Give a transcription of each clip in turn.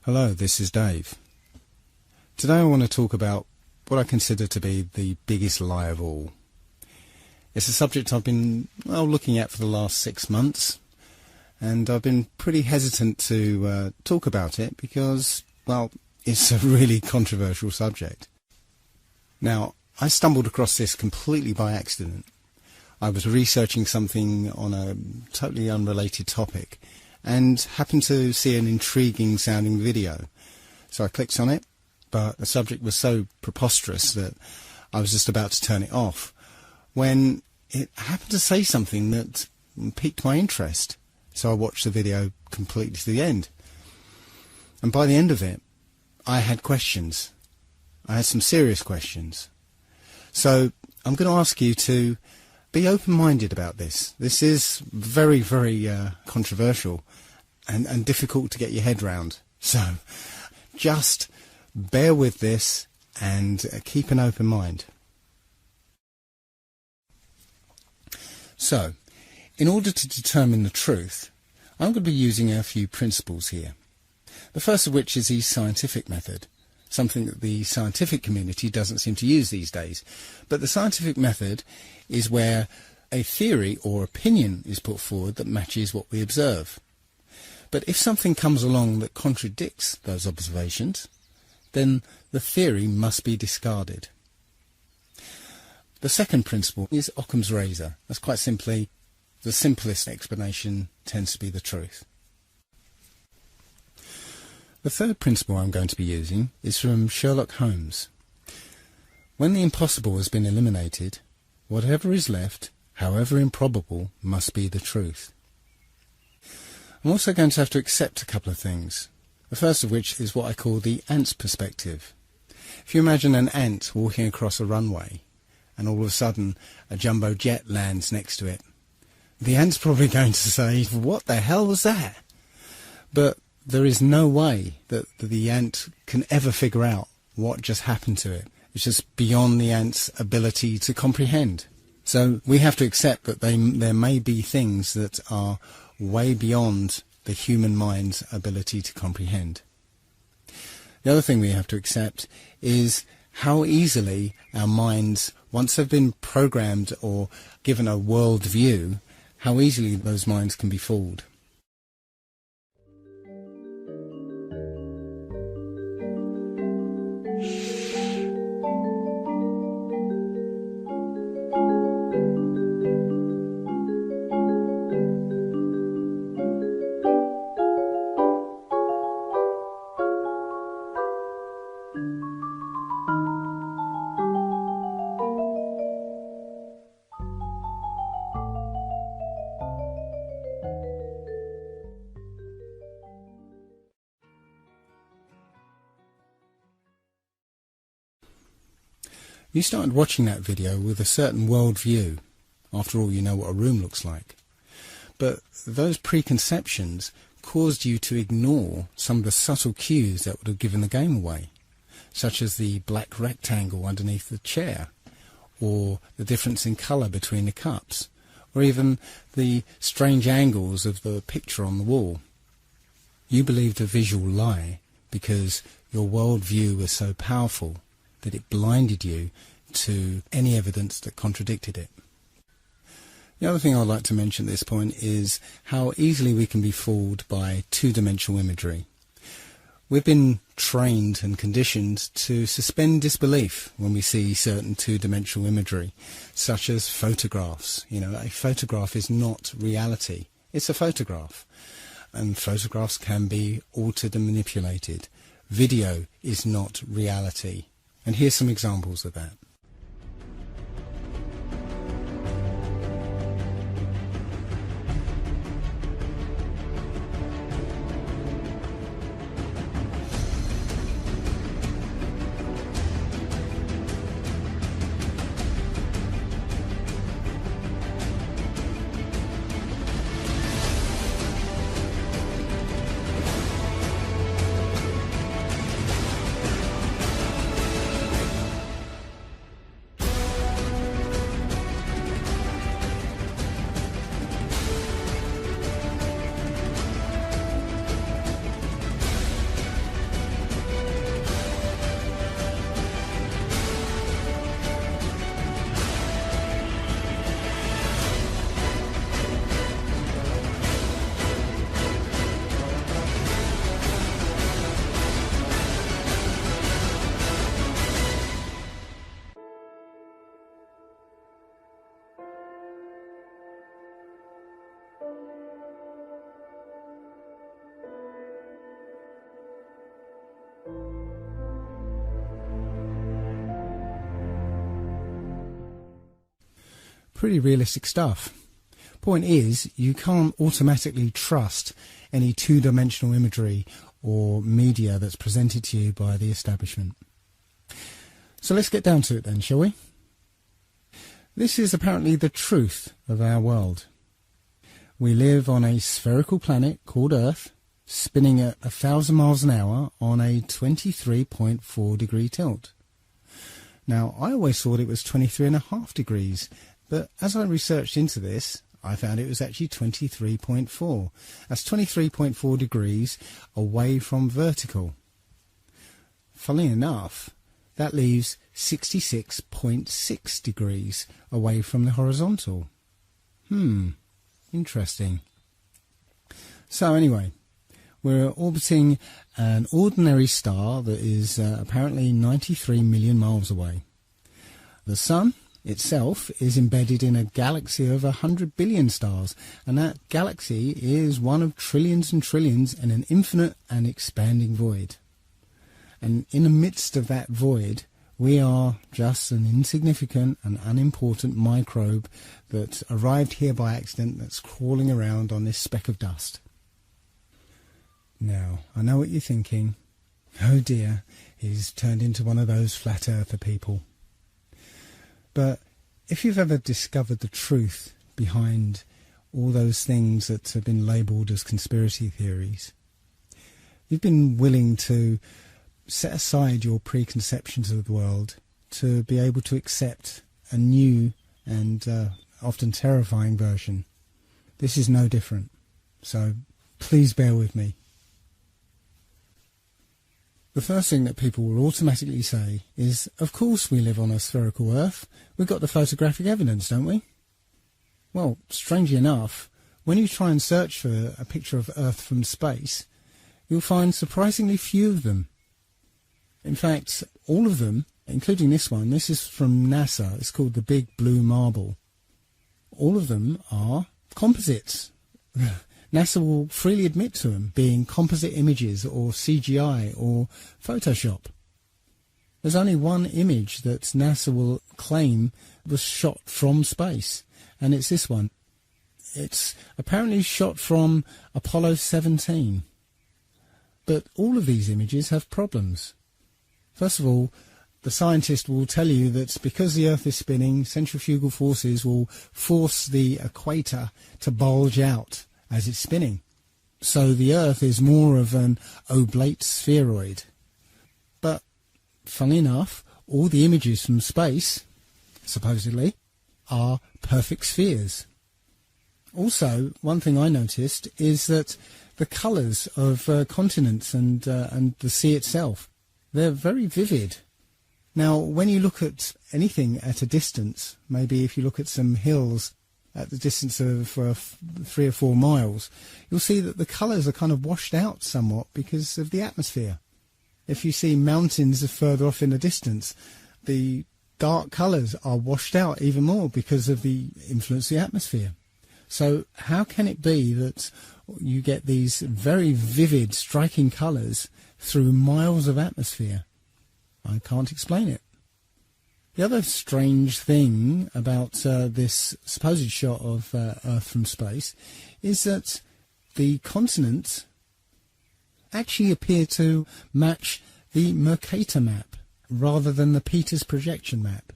Hello, this is Dave. Today I want to talk about what I consider to be the biggest lie of all. It's a subject I've been looking at for the last 6 months, and I've been pretty hesitant to talk about it because, it's a really controversial subject. Now, I stumbled across this completely by accident. I was researching something on a totally unrelated topic and happened to see an intriguing sounding video. So I clicked on it, but the subject was so preposterous that I was just about to turn it off when it happened to say something that piqued my interest. So I watched the video completely to the end. And by the end of it, I had questions. I had some serious questions. So I'm going to ask you to be open-minded about this. This is very, very controversial and difficult to get your head round. So just bear with this and keep an open mind. So, in order to determine the truth, I'm going to be using a few principles here. The first of which is the scientific method, something that the scientific community doesn't seem to use these days. But the scientific method is where a theory or opinion is put forward that matches what we observe. But if something comes along that contradicts those observations, then the theory must be discarded. The second principle is Occam's razor. That's quite simply, the simplest explanation tends to be the truth. The third principle I'm going to be using is from Sherlock Holmes. When the impossible has been eliminated, whatever is left, however improbable, must be the truth. I'm also going to have to accept a couple of things. The first of which is what I call the ant's perspective. If you imagine an ant walking across a runway, and all of a sudden a jumbo jet lands next to it, the ant's probably going to say, "What the hell was that?" But there is no way that the ant can ever figure out what just happened to it. It's just beyond the ant's ability to comprehend. So we have to accept that there may be things that are way beyond the human mind's ability to comprehend. The other thing we have to accept is how easily our minds, once they've been programmed or given a world view, how easily those minds can be fooled. You started watching that video with a certain world view. After all, you know what a room looks like. But those preconceptions caused you to ignore some of the subtle cues that would have given the game away, such as the black rectangle underneath the chair, or the difference in colour between the cups, or even the strange angles of the picture on the wall. You believed a visual lie because your world view was so powerful that it blinded you to any evidence that contradicted it. The other thing I'd like to mention at this point is how easily we can be fooled by two-dimensional imagery. We've been trained and conditioned to suspend disbelief when we see certain two-dimensional imagery, such as photographs. A photograph is not reality. It's a photograph. And photographs can be altered and manipulated. Video is not reality. And here's some examples of that. Pretty realistic stuff. Point is, you can't automatically trust any two-dimensional imagery or media that's presented to you by the establishment. So let's get down to it then, shall we? This is apparently the truth of our world. We live on a spherical planet called Earth, spinning at 1,000 miles an hour on a 23.4 degree tilt. Now, I always thought it was 23.5 degrees, but as I researched into this, I found it was actually 23.4. That's 23.4 degrees away from vertical. Funnily enough, that leaves 66.6 degrees away from the horizontal. Interesting. So anyway, we're orbiting an ordinary star that is apparently 93 million miles away. The Sun itself is embedded in a galaxy of 100 billion stars, and that galaxy is one of trillions and trillions in an infinite and expanding void. And in the midst of that void, we are just an insignificant and unimportant microbe that arrived here by accident, that's crawling around on this speck of dust. Now, I know what you're thinking. Oh dear, he's turned into one of those flat earther people. But if you've ever discovered the truth behind all those things that have been labelled as conspiracy theories, you've been willing to set aside your preconceptions of the world to be able to accept a new and often terrifying version. This is no different, so please bear with me. The first thing that people will automatically say is, of course we live on a spherical Earth. We've got the photographic evidence, don't we? Well, strangely enough, when you try and search for a picture of Earth from space, you'll find surprisingly few of them. In fact, all of them, including this one, this is from NASA, it's called the Big Blue Marble. All of them are composites. NASA will freely admit to them being composite images or CGI or Photoshop. There's only one image that NASA will claim was shot from space, and it's this one. It's apparently shot from Apollo 17. But all of these images have problems. First of all, the scientist will tell you that because the Earth is spinning, centrifugal forces will force the equator to bulge out as it's spinning. So the Earth is more of an oblate spheroid. But, funnily enough, all the images from space, supposedly, are perfect spheres. Also, one thing I noticed is that the colours of continents and the sea itself, they're very vivid. Now, when you look at anything at a distance, maybe if you look at some hills at the distance of 3 or 4 miles, you'll see that the colours are kind of washed out somewhat because of the atmosphere. If you see mountains further off in the distance, the dark colours are washed out even more because of the influence of the atmosphere. So how can it be that you get these very vivid, striking colours through miles of atmosphere? I can't explain it. The other strange thing about this supposed shot of Earth from space is that the continents actually appear to match the Mercator map rather than the Peters projection map.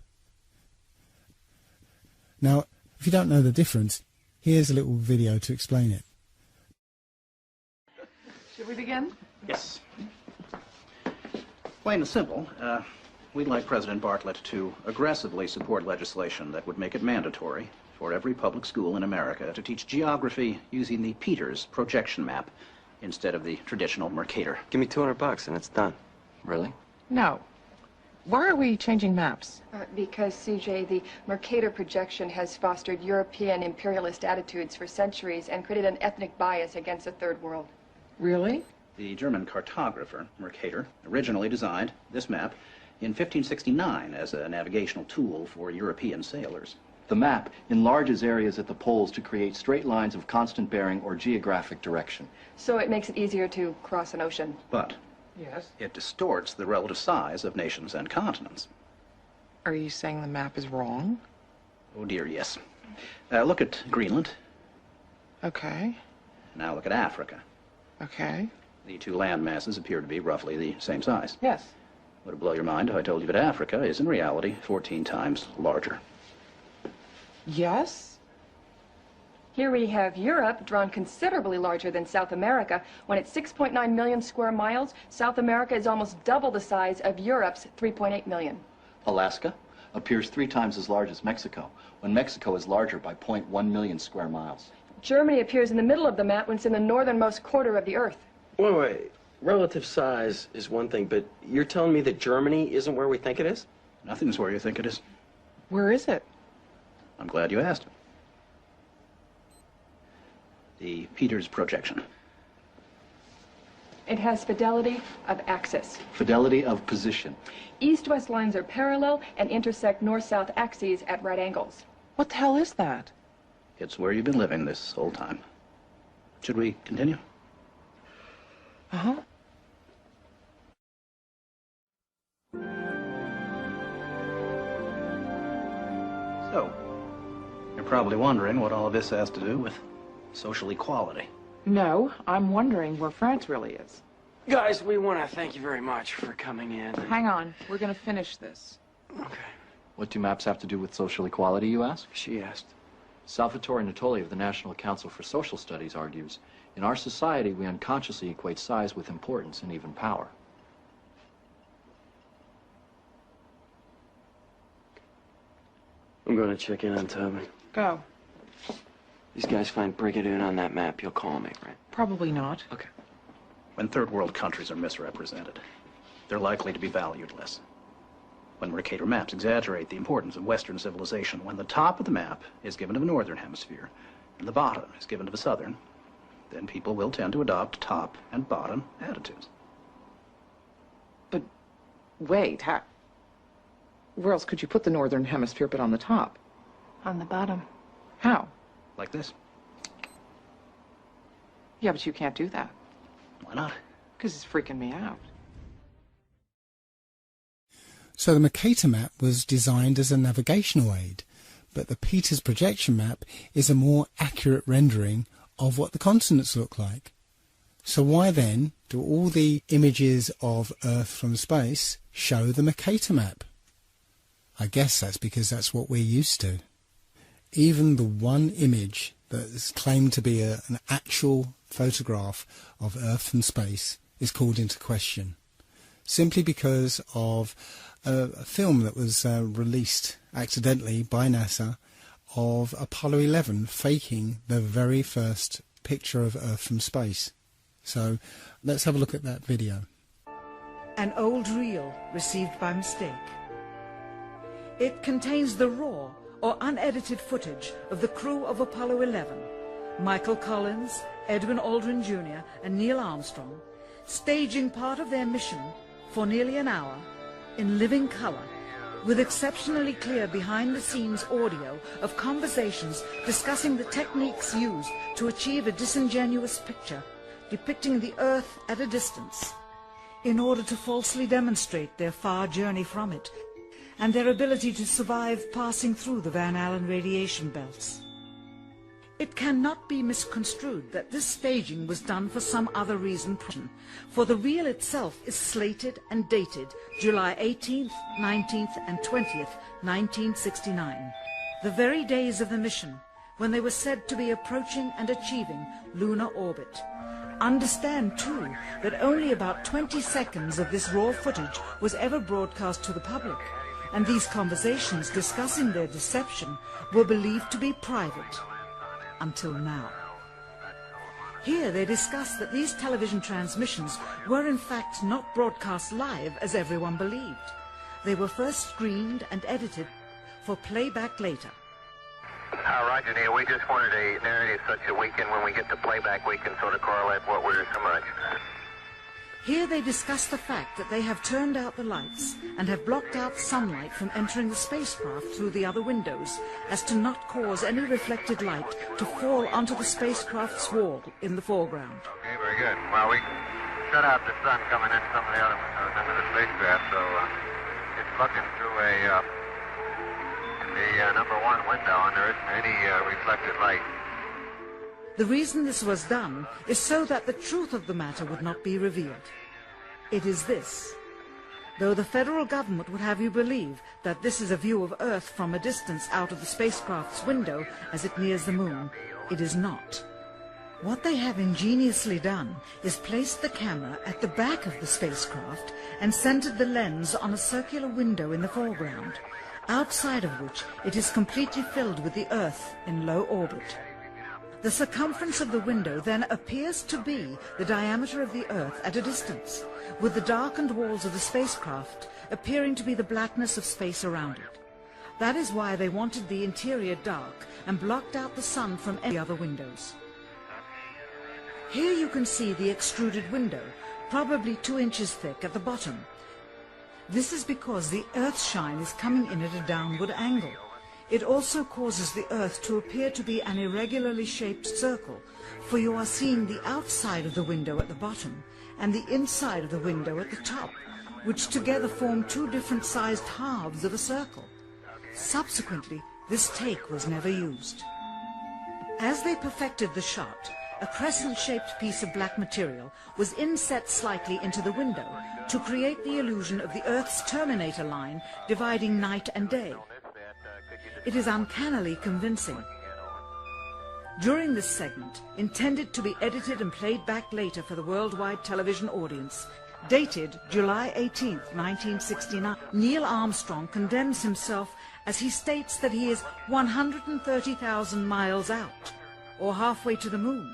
Now, if you don't know the difference, here's a little video to explain it. Should we begin? Yes. Plain and simple, we'd like President Bartlett to aggressively support legislation that would make it mandatory for every public school in America to teach geography using the Peters projection map instead of the traditional Mercator. Give me $200 and it's done. Really? No. Why are we changing maps? Because, CJ, the Mercator projection has fostered European imperialist attitudes for centuries and created an ethnic bias against the Third World. Really? The German cartographer, Mercator, originally designed this map in 1569 as a navigational tool for European sailors. The map enlarges areas at the poles to create straight lines of constant bearing or geographic direction. So it makes it easier to cross an ocean. But Yes. It distorts the relative size of nations and continents. Are you saying the map is wrong? Oh dear, yes. Look at Greenland. Okay. Now look at Africa. Okay. The two land masses appear to be roughly the same size. Yes. Would it blow your mind if I told you that Africa is in reality 14 times larger? Yes? Here we have Europe, drawn considerably larger than South America. When it's 6.9 million square miles, South America is almost double the size of Europe's 3.8 million. Alaska appears 3 times as large as Mexico, when Mexico is larger by 0.1 million square miles. Germany appears in the middle of the map when it's in the northernmost quarter of the Earth. Wait. Relative size is one thing, but you're telling me that Germany isn't where we think it is? Nothing's where you think it is. Where is it? I'm glad you asked. The Peters projection. It has fidelity of axis. Fidelity of position. East-west lines are parallel and intersect north-south axes at right angles. What the hell is that? It's where you've been living this whole time. Should we continue? Uh-huh. So, you're probably wondering what all of this has to do with social equality. No, I'm wondering where France really is. Guys, we want to thank you very much for coming in. Hang on, we're gonna finish this. Okay. What do maps have to do with social equality, you ask? She asked. Salvatore Natoli of the National Council for Social Studies argues, in our society, we unconsciously equate size with importance and even power. I'm going to check in on Toby. Go. These guys find Brigadoon on that map. You'll call me, right? Probably not. Okay. When third world countries are misrepresented, they're likely to be valued less. When Mercator maps exaggerate the importance of Western civilization, when the top of the map is given to the Northern Hemisphere and the bottom is given to the Southern, then people will tend to adopt top and bottom attitudes. But wait, where else could you put the Northern Hemisphere but on the top? On the bottom. How? Like this. Yeah, but you can't do that. Why not? Because it's freaking me out. So the Mercator map was designed as a navigational aid, but the Peters projection map is a more accurate rendering of what the continents look like. So why then do all the images of Earth from space show the Mercator map? I guess that's because that's what we're used to. Even the one image that is claimed to be an actual photograph of Earth from space is called into question, simply because of a film that was released accidentally by NASA of Apollo 11 faking the very first picture of Earth from space. So let's have a look at that video. An old reel received by mistake. It contains the raw or unedited footage of the crew of Apollo 11, Michael Collins, Edwin Aldrin Jr. and Neil Armstrong, staging part of their mission for nearly an hour in living color, with exceptionally clear behind-the-scenes audio of conversations discussing the techniques used to achieve a disingenuous picture depicting the Earth at a distance, in order to falsely demonstrate their far journey from it and their ability to survive passing through the Van Allen radiation belts. It cannot be misconstrued that this staging was done for some other reason, for the reel itself is slated and dated July 18th, 19th and 20th, 1969, the very days of the mission when they were said to be approaching and achieving lunar orbit. Understand, too, that only about 20 seconds of this raw footage was ever broadcast to the public, and these conversations discussing their deception were believed to be private. Until now. Here they discuss that these television transmissions were in fact not broadcast live as everyone believed. They were first screened and edited for playback later. Roger, Neil. We just wanted a narrative such that we can, when we get to playback, we can sort of correlate what we're so much. Here they discuss the fact that they have turned out the lights and have blocked out sunlight from entering the spacecraft through the other windows, as to not cause any reflected light to fall onto the spacecraft's wall in the foreground. Okay, very good. Well, shut out the sun coming in some of the other windows into the spacecraft, so it's looking through the number 1 window, and there isn't any reflected light. The reason this was done is so that the truth of the matter would not be revealed. It is this. Though the federal government would have you believe that this is a view of Earth from a distance out of the spacecraft's window as it nears the moon, it is not. What they have ingeniously done is placed the camera at the back of the spacecraft and centered the lens on a circular window in the foreground, outside of which it is completely filled with the Earth in low orbit. The circumference of the window then appears to be the diameter of the Earth at a distance, with the darkened walls of the spacecraft appearing to be the blackness of space around it. That is why they wanted the interior dark and blocked out the sun from any other windows. Here you can see the extruded window, probably 2 inches thick at the bottom. This is because the Earth's shine is coming in at a downward angle. It also causes the Earth to appear to be an irregularly shaped circle, for you are seeing the outside of the window at the bottom and the inside of the window at the top, which together form 2 different sized halves of a circle. Subsequently, this take was never used. As they perfected the shot, a crescent-shaped piece of black material was inset slightly into the window to create the illusion of the Earth's terminator line dividing night and day. It is uncannily convincing. During this segment, intended to be edited and played back later for the worldwide television audience, dated July 18, 1969, Neil Armstrong condemns himself as he states that he is 130,000 miles out, or halfway to the moon,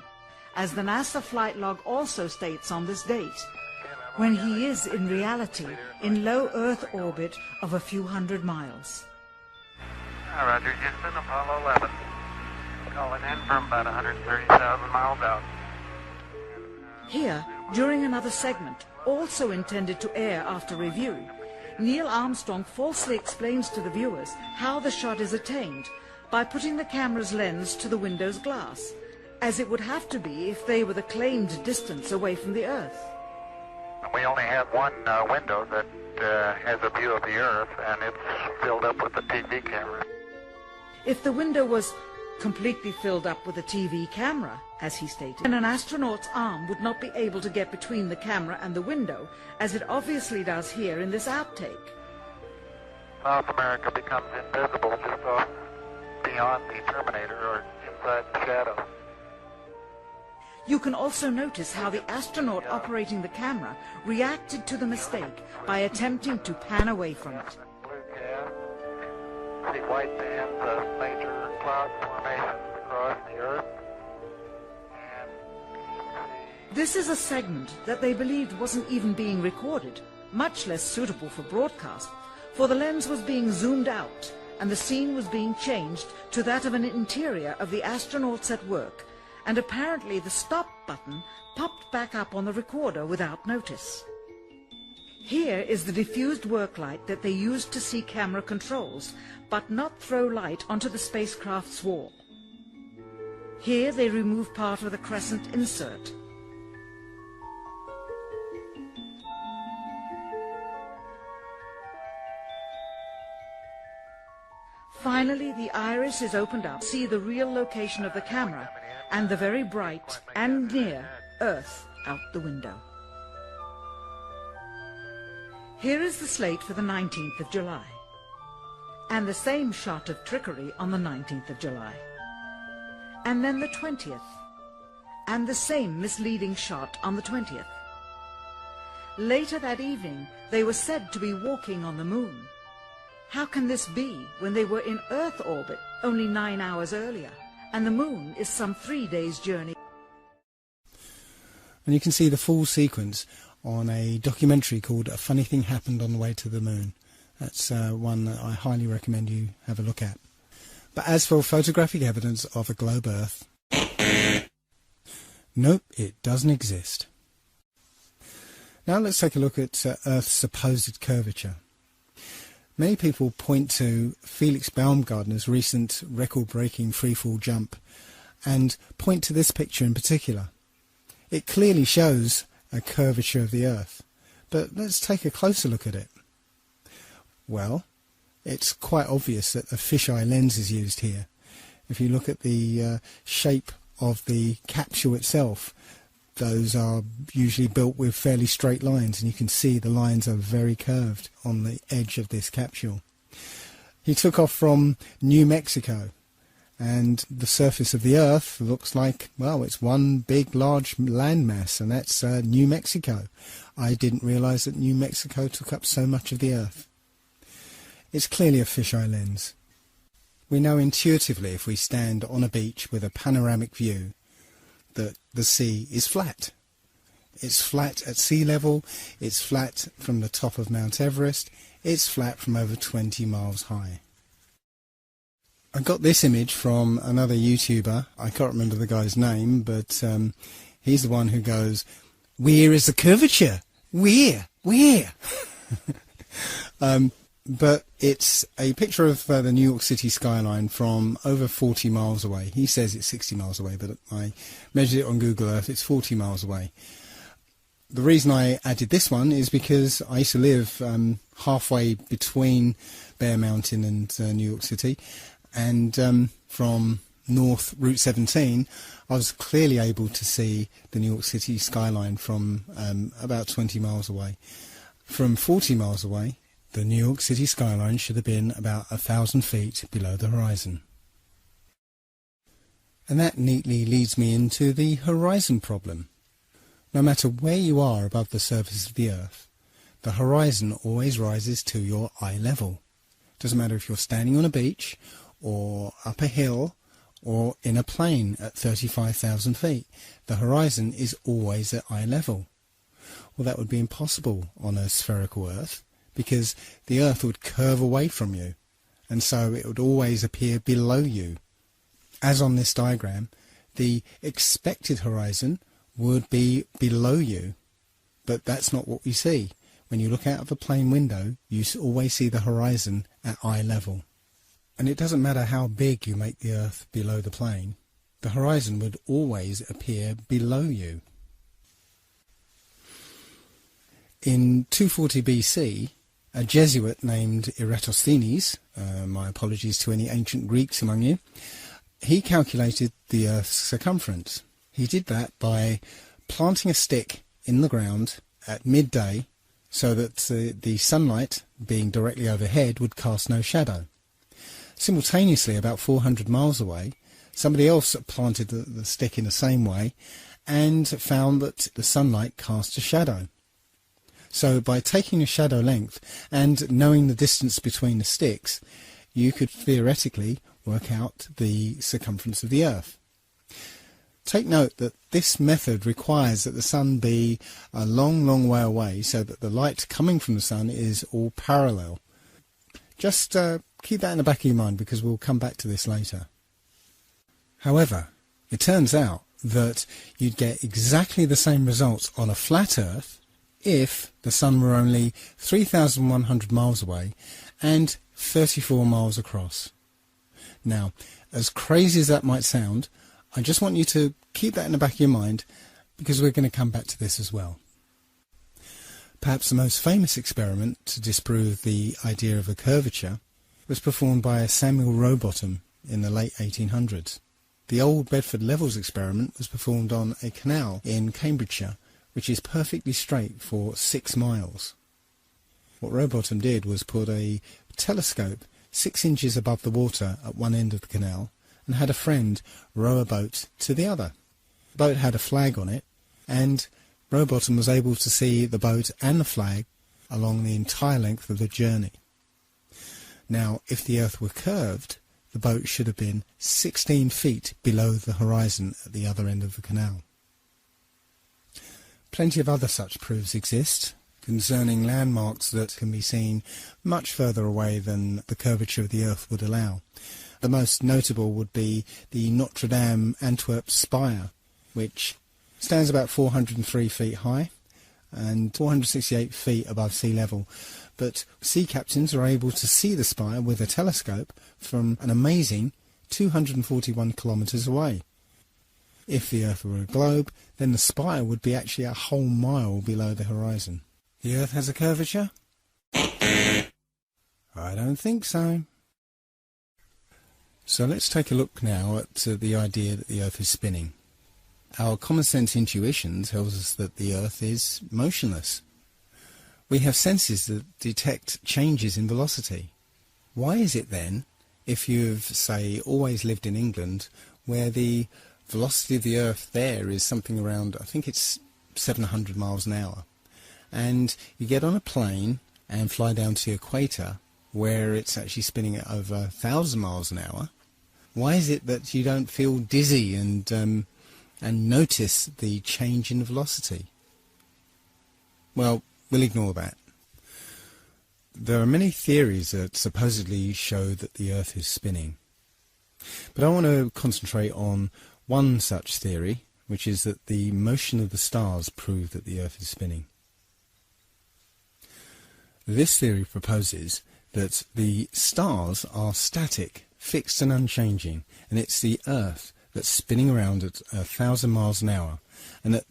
as the NASA flight log also states on this date, when he is in reality in low Earth orbit of a few hundred miles. Roger, Houston, Apollo 11. Calling in from about 130,000 miles out. Here, during another segment, also intended to air after review, Neil Armstrong falsely explains to the viewers how the shot is attained by putting the camera's lens to the window's glass, as it would have to be if they were the claimed distance away from the Earth. We only have one window that has a view of the Earth, and it's filled up with the TV camera. If the window was completely filled up with a TV camera, as he stated, then an astronaut's arm would not be able to get between the camera and the window, as it obviously does here in this outtake. South America becomes invisible just off beyond the Terminator or inside the shadow. You can also notice how the astronaut operating the camera reacted to the mistake by attempting to pan away from it. Blue gas, see white bands of major cloud formations across the Earth. This is a segment that they believed wasn't even being recorded, much less suitable for broadcast, for the lens was being zoomed out and the scene was being changed to that of an interior of the astronauts at work, and apparently the stop button popped back up on the recorder without notice. Here is the diffused work light that they used to see camera controls, but not throw light onto the spacecraft's wall. Here they remove part of the crescent insert. Finally, the iris is opened up to see the real location of the camera and the very bright and near Earth out the window. Here is the slate for the 19th of July, and the same shot of trickery on the 19th of July, and then the 20th, and the same misleading shot on the 20th. Later that evening, they were said to be walking on the moon. How can this be when they were in Earth orbit only 9 hours earlier, and the moon is some 3 days' journey? And you can see the full sequence on a documentary called A Funny Thing Happened on the Way to the Moon. That's one that I highly recommend you have a look at. But as for photographic evidence of a globe Earth, nope, it doesn't exist. Now let's take a look at Earth's supposed curvature. Many people point to Felix Baumgartner's recent record-breaking freefall jump and point to this picture in particular. It clearly shows a curvature of the Earth. But let's take a closer look at it. Well, it's quite obvious that a fisheye lens is used here. If you look at the shape of the capsule itself, those are usually built with fairly straight lines, and you can see the lines are very curved on the edge of this capsule. He took off from New Mexico, and the surface of the Earth looks like, well, it's one big large landmass, and that's New Mexico. I didn't realise that New Mexico took up so much of the Earth. It's clearly a fisheye lens. We know intuitively, if we stand on a beach with a panoramic view, that the sea is flat. It's flat at sea level, it's flat from the top of Mount Everest, it's flat from over 20 miles high. I got this image from another YouTuber. I can't remember the guy's name, but he's the one who goes, "Where is the curvature? Where? But it's a picture of the New York City skyline from over 40 miles away. He says it's 60 miles away, but I measured it on Google Earth. It's 40 miles away. The reason I added this one is because I used to live halfway between Bear Mountain and New York City, and from North Route 17 I was clearly able to see the New York City skyline from about 20 miles away. From 40 miles away, the New York City skyline should have been about 1,000 feet below the horizon. And that neatly leads me into the horizon problem. No matter where you are above the surface of the Earth, the horizon always rises to your eye level. Doesn't matter if you're standing on a beach, or up a hill, or in a plane at 35,000 feet. The horizon is always at eye level. Well, that would be impossible on a spherical Earth, because the Earth would curve away from you, and so it would always appear below you. As on this diagram, the expected horizon would be below you, but that's not what we see. When you look out of a plane window, you always see the horizon at eye level. And it doesn't matter how big you make the Earth below the plane, the horizon would always appear below you. In 240 BC, a Jesuit named Eratosthenes, my apologies to any ancient Greeks among you, he calculated the Earth's circumference. He did that by planting a stick in the ground at midday so that the sunlight, being directly overhead, would cast no shadow. Simultaneously, about 400 miles away, somebody else planted the stick in the same way and found that the sunlight cast a shadow. So by taking a shadow length and knowing the distance between the sticks, you could theoretically work out the circumference of the Earth. Take note that this method requires that the sun be a long, long way away so that the light coming from the sun is all parallel. Just keep that in the back of your mind, because we'll come back to this later. However, it turns out that you'd get exactly the same results on a flat Earth if the sun were only 3,100 miles away and 34 miles across. Now, as crazy as that might sound, I just want you to keep that in the back of your mind, because we're going to come back to this as well. Perhaps the most famous experiment to disprove the idea of a curvature was performed by Samuel Rowbotham in the late 1800s. The Old Bedford Levels experiment was performed on a canal in Cambridgeshire, which is perfectly straight for 6 miles. What Rowbotham did was put a telescope 6 inches above the water at one end of the canal and had a friend row a boat to the other. The boat had a flag on it, and Rowbotham was able to see the boat and the flag along the entire length of the journey. Now, if the Earth were curved, the boat should have been 16 feet below the horizon at the other end of the canal. Plenty of other such proofs exist concerning landmarks that can be seen much further away than the curvature of the Earth would allow. The most notable would be the Notre Dame Antwerp spire, which stands about 403 feet high and 468 feet above sea level. But sea captains are able to see the spire with a telescope from an amazing 241 kilometres away. If the Earth were a globe, then the spire would be actually a whole mile below the horizon. The Earth has a curvature? I don't think so. So let's take a look now at the idea that the Earth is spinning. Our common sense intuition tells us that the Earth is motionless. We have senses that detect changes in velocity. Why is it then, if you've, say, always lived in England, where the velocity of the Earth there is something around, I think it's 700 miles an hour, and you get on a plane and fly down to the equator, where it's actually spinning at over 1,000 miles an hour, why is it that you don't feel dizzy and notice the change in velocity? Well, we'll ignore that. There are many theories that supposedly show that the Earth is spinning. But I want to concentrate on one such theory, which is that the motion of the stars prove that the Earth is spinning. This theory proposes that the stars are static, fixed and unchanging, and it's the Earth that's spinning around at 1,000 miles an hour, and that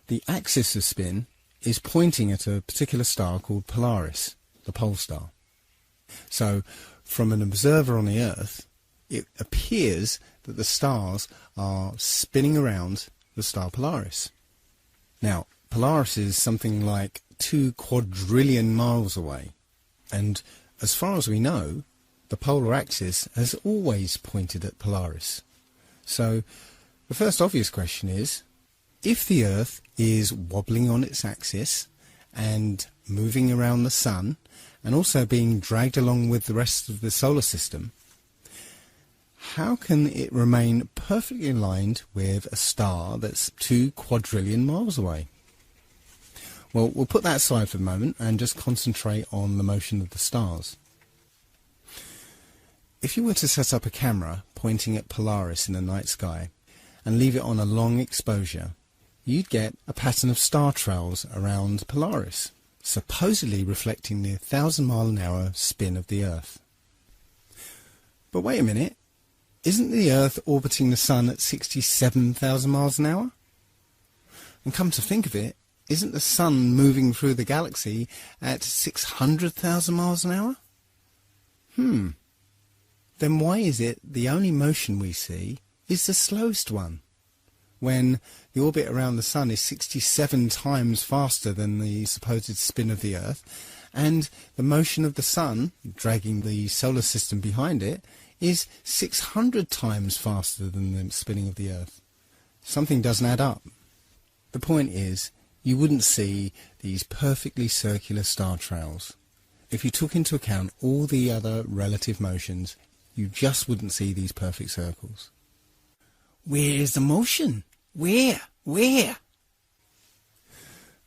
the axis of spin is pointing at a particular star called Polaris, the pole star. So, from an observer on the Earth, it appears that the stars are spinning around the star Polaris. Now, Polaris is something like 2 quadrillion miles away, and as far as we know, the polar axis has always pointed at Polaris. So, the first obvious question is, if the Earth is wobbling on its axis and moving around the Sun, and also being dragged along with the rest of the solar system, how can it remain perfectly aligned with a star that's 2 quadrillion miles away? Well, we'll put that aside for the moment and just concentrate on the motion of the stars. If you were to set up a camera pointing at Polaris in the night sky and leave it on a long exposure, you'd get a pattern of star trails around Polaris, supposedly reflecting the 1,000 mile an hour spin of the Earth. But wait a minute, isn't the Earth orbiting the Sun at 67,000 miles an hour? And come to think of it, isn't the Sun moving through the galaxy at 600,000 miles an hour? Then why is it the only motion we see is the slowest one, when the orbit around the Sun is 67 times faster than the supposed spin of the Earth, and the motion of the Sun, dragging the solar system behind it, is 600 times faster than the spinning of the Earth? Something doesn't add up. The point is, you wouldn't see these perfectly circular star trails. If you took into account all the other relative motions, you just wouldn't see these perfect circles. Where is the motion? Where? The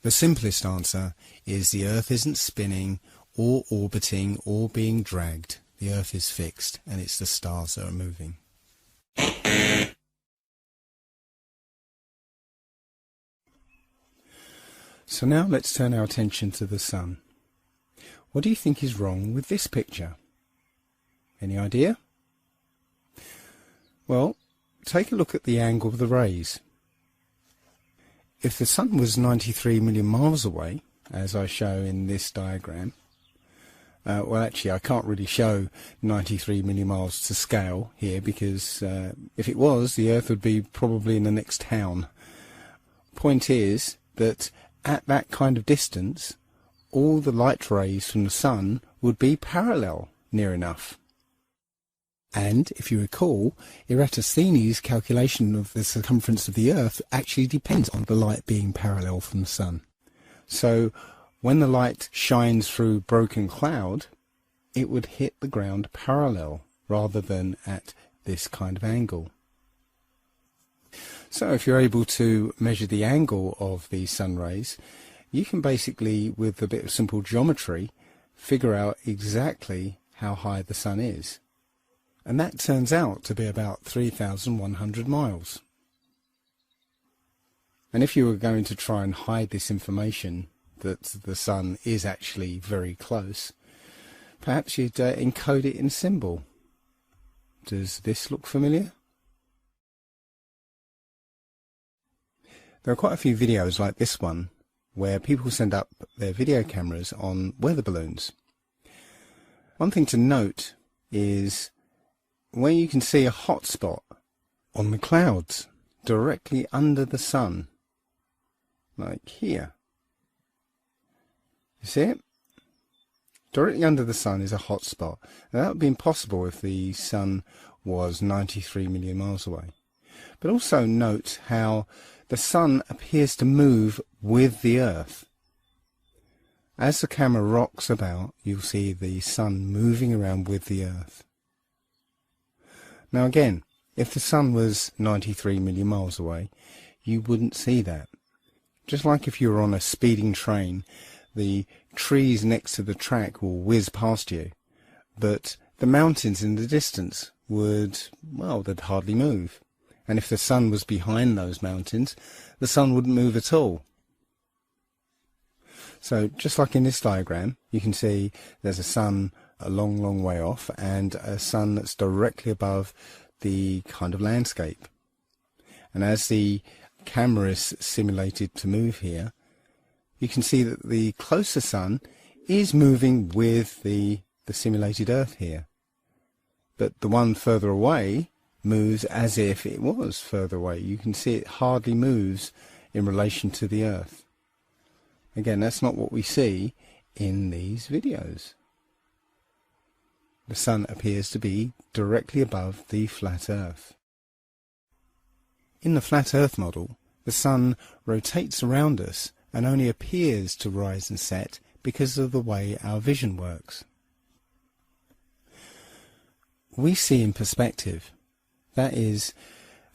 simplest answer is the Earth isn't spinning or orbiting or being dragged. The Earth is fixed, and it's the stars that are moving. So now let's turn our attention to the Sun. What do you think is wrong with this picture? Any idea? Well, take a look at the angle of the rays. If the Sun was 93 million miles away, as I show in this diagram, well, actually, I can't really show 93 million miles to scale here, because if it was, the Earth would be probably in the next town. Point is that at that kind of distance, all the light rays from the Sun would be parallel near enough. And, if you recall, Eratosthenes' calculation of the circumference of the Earth actually depends on the light being parallel from the Sun. So, when the light shines through broken cloud, it would hit the ground parallel rather than at this kind of angle. So if you're able to measure the angle of these sun rays, you can basically, with a bit of simple geometry, figure out exactly how high the Sun is. And that turns out to be about 3,100 miles. And if you were going to try and hide this information, that the Sun is actually very close, perhaps you'd encode it in symbol. Does this look familiar? There are quite a few videos like this one where people send up their video cameras on weather balloons. One thing to note is where you can see a hot spot on the clouds directly under the sun, like here. You see it? Directly under the sun is a hot spot. Now, that would be impossible if the sun was 93 million miles away. But also note how the sun appears to move with the earth. As the camera rocks about, you'll see the sun moving around with the earth. Now again, if the sun was 93 million miles away, you wouldn't see that. Just like if you were on a speeding train, the trees next to the track will whiz past you, but the mountains in the distance would, well, they'd hardly move. And if the sun was behind those mountains, the sun wouldn't move at all. So just like in this diagram, you can see there's a sun a long, long way off and a sun that's directly above the kind of landscape. And as the camera is simulated to move here, you can see that the closer sun is moving with the simulated Earth here. But the one further away moves as if it was further away. You can see it hardly moves in relation to the Earth. Again, that's not what we see in these videos. The sun appears to be directly above the flat Earth. In the flat Earth model, the sun rotates around us and only appears to rise and set because of the way our vision works. We see in perspective. That is,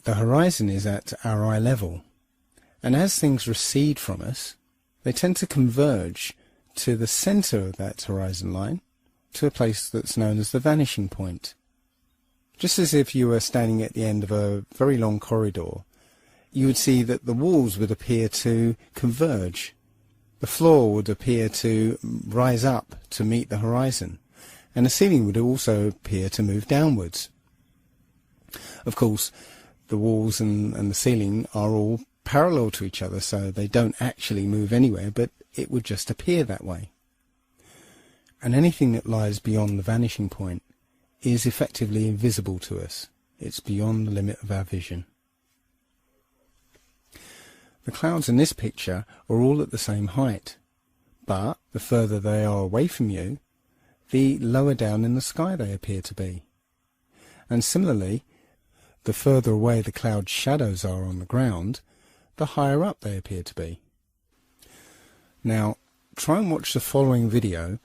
the horizon is at our eye level, and as things recede from us, they tend to converge to the centre of that horizon line, to a place that's known as the vanishing point. Just as if you were standing at the end of a very long corridor, you would see that the walls would appear to converge. The floor would appear to rise up to meet the horizon, and the ceiling would also appear to move downwards. Of course, the walls and the ceiling are all parallel to each other, so they don't actually move anywhere, but it would just appear that way. And anything that lies beyond the vanishing point is effectively invisible to us. It's beyond the limit of our vision. The clouds in this picture are all at the same height, but the further they are away from you, the lower down in the sky they appear to be. And similarly, the further away the cloud shadows are on the ground, the higher up they appear to be. Now, try and watch the following video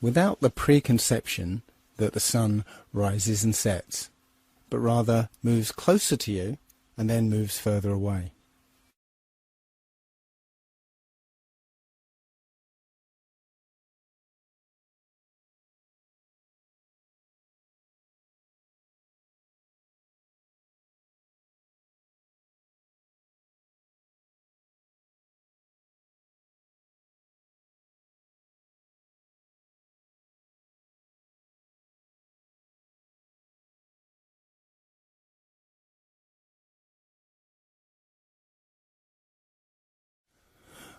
without the preconception that the sun rises and sets, but rather moves closer to you and then moves further away.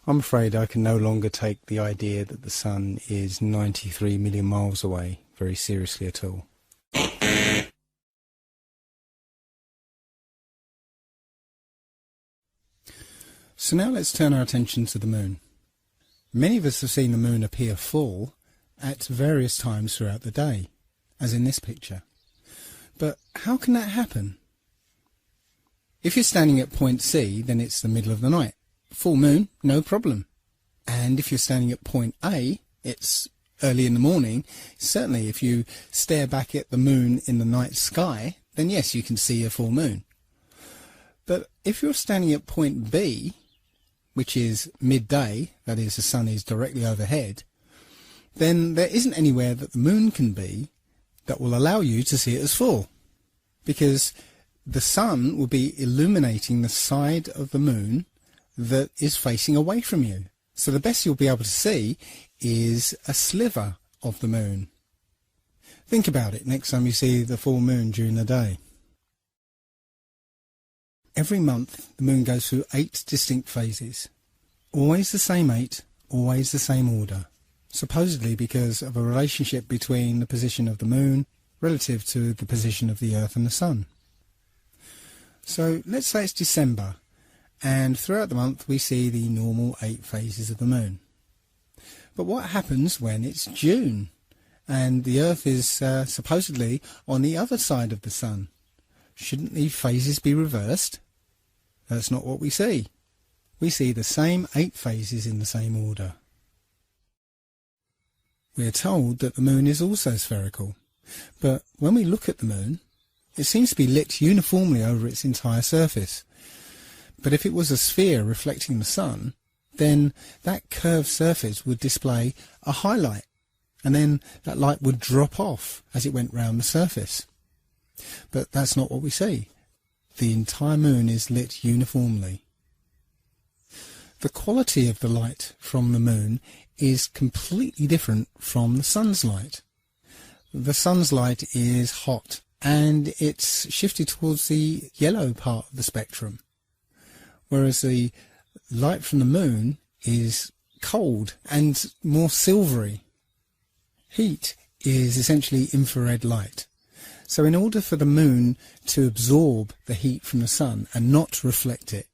I'm afraid I can no longer take the idea that the sun is 93 million miles away very seriously at all. So now let's turn our attention to the moon. Many of us have seen the moon appear full at various times throughout the day, as in this picture. But how can that happen? If you're standing at point C, then it's the middle of the night. Full moon, no problem. And if you're standing at point A, it's early in the morning. Certainly if you stare back at the moon in the night sky, then yes, you can see a full moon. But if you're standing at point B, which is midday, that is, the sun is directly overhead, then there isn't anywhere that the moon can be that will allow you to see it as full, because the sun will be illuminating the side of the moon that is facing away from you. So the best you'll be able to see is a sliver of the moon. Think about it next time you see the full moon during the day. Every month the moon goes through 8 distinct phases. Always the same 8, always the same order. Supposedly because of a relationship between the position of the moon relative to the position of the Earth and the Sun. So let's say it's December, and throughout the month we see the normal 8 phases of the moon. But what happens when it's June and the Earth is supposedly on the other side of the Sun? Shouldn't these phases be reversed? That's not what we see. We see the same 8 phases in the same order. We are told that the moon is also spherical, but when we look at the moon, it seems to be lit uniformly over its entire surface. But if it was a sphere reflecting the sun, then that curved surface would display a highlight, and then that light would drop off as it went round the surface. But that's not what we see. The entire moon is lit uniformly. The quality of the light from the moon is completely different from the sun's light. The sun's light is hot, and it's shifted towards the yellow part of the spectrum, whereas the light from the moon is cold and more silvery. Heat is essentially infrared light. So in order for the moon to absorb the heat from the sun and not reflect it,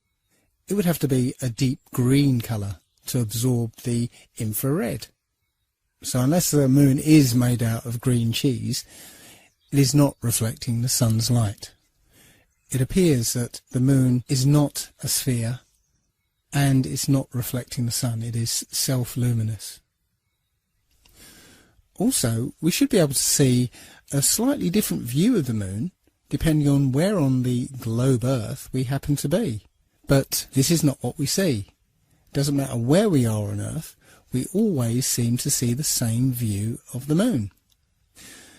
it would have to be a deep green colour to absorb the infrared. So unless the moon is made out of green cheese, it is not reflecting the sun's light. It appears that the moon is not a sphere and it's not reflecting the sun. It is self-luminous. Also, we should be able to see a slightly different view of the moon depending on where on the globe Earth we happen to be. But this is not what we see. It doesn't matter where we are on Earth, we always seem to see the same view of the moon.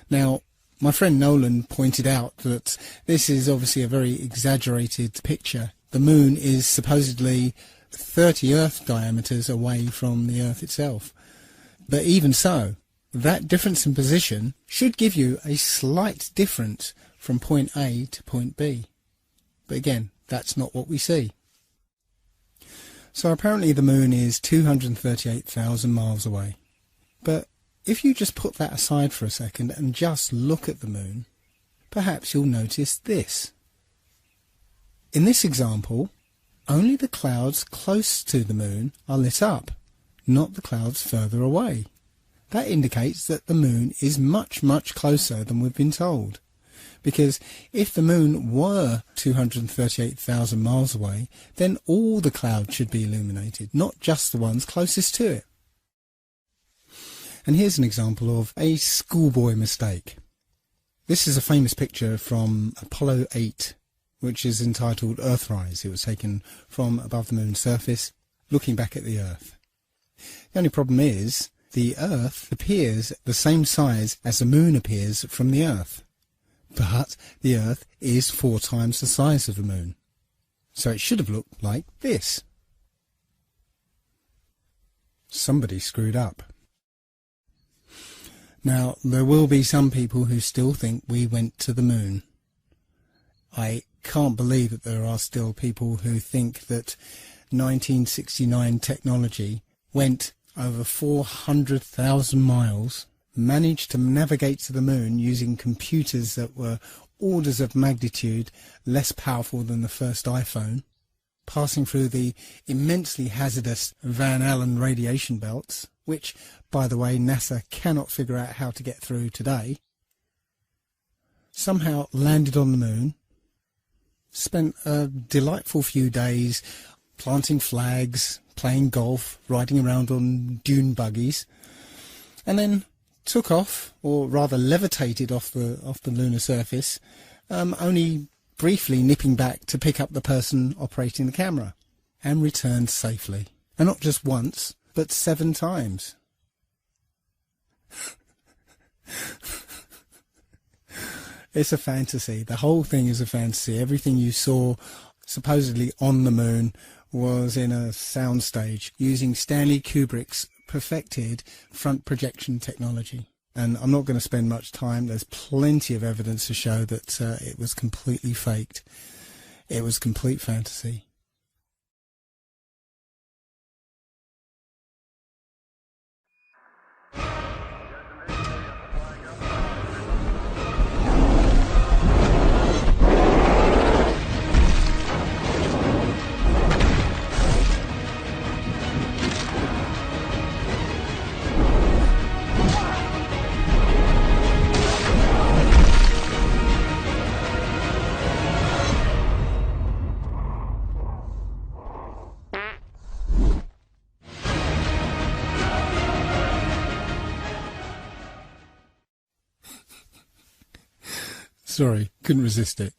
Now, my friend Nolan pointed out that this is obviously a very exaggerated picture. The moon is supposedly 30 Earth diameters away from the Earth itself. But even so, that difference in position should give you a slight difference from point A to point B. But again, that's not what we see. So apparently the moon is 238,000 miles away. But if you just put that aside for a second and just look at the moon, perhaps you'll notice this. In this example, only the clouds close to the moon are lit up, not the clouds further away. That indicates that the moon is much, much closer than we've been told. Because if the moon were 238,000 miles away, then all the clouds should be illuminated, not just the ones closest to it. And here's an example of a schoolboy mistake. This is a famous picture from Apollo 8, which is entitled Earthrise. It was taken from above the moon's surface, looking back at the Earth. The only problem is, the Earth appears the same size as the moon appears from the Earth. But the Earth is 4 times the size of the moon. So it should have looked like this. Somebody screwed up. Now, there will be some people who still think we went to the moon. I can't believe that there are still people who think that 1969 technology went over 400,000 miles, managed to navigate to the moon using computers that were orders of magnitude less powerful than the first iPhone, passing through the immensely hazardous Van Allen radiation belts, which, by the way, NASA cannot figure out how to get through today, somehow landed on the moon, spent a delightful few days planting flags, playing golf, riding around on dune buggies, and then took off, or rather levitated off the lunar surface, only briefly nipping back to pick up the person operating the camera, and returned safely. And not just once, but 7 times. It's a fantasy. The whole thing is a fantasy. Everything you saw supposedly on the moon was in a soundstage using Stanley Kubrick's perfected front projection technology. And I'm not going to spend much time. There's plenty of evidence to show that it was completely faked. It was complete fantasy. Sorry, couldn't resist it.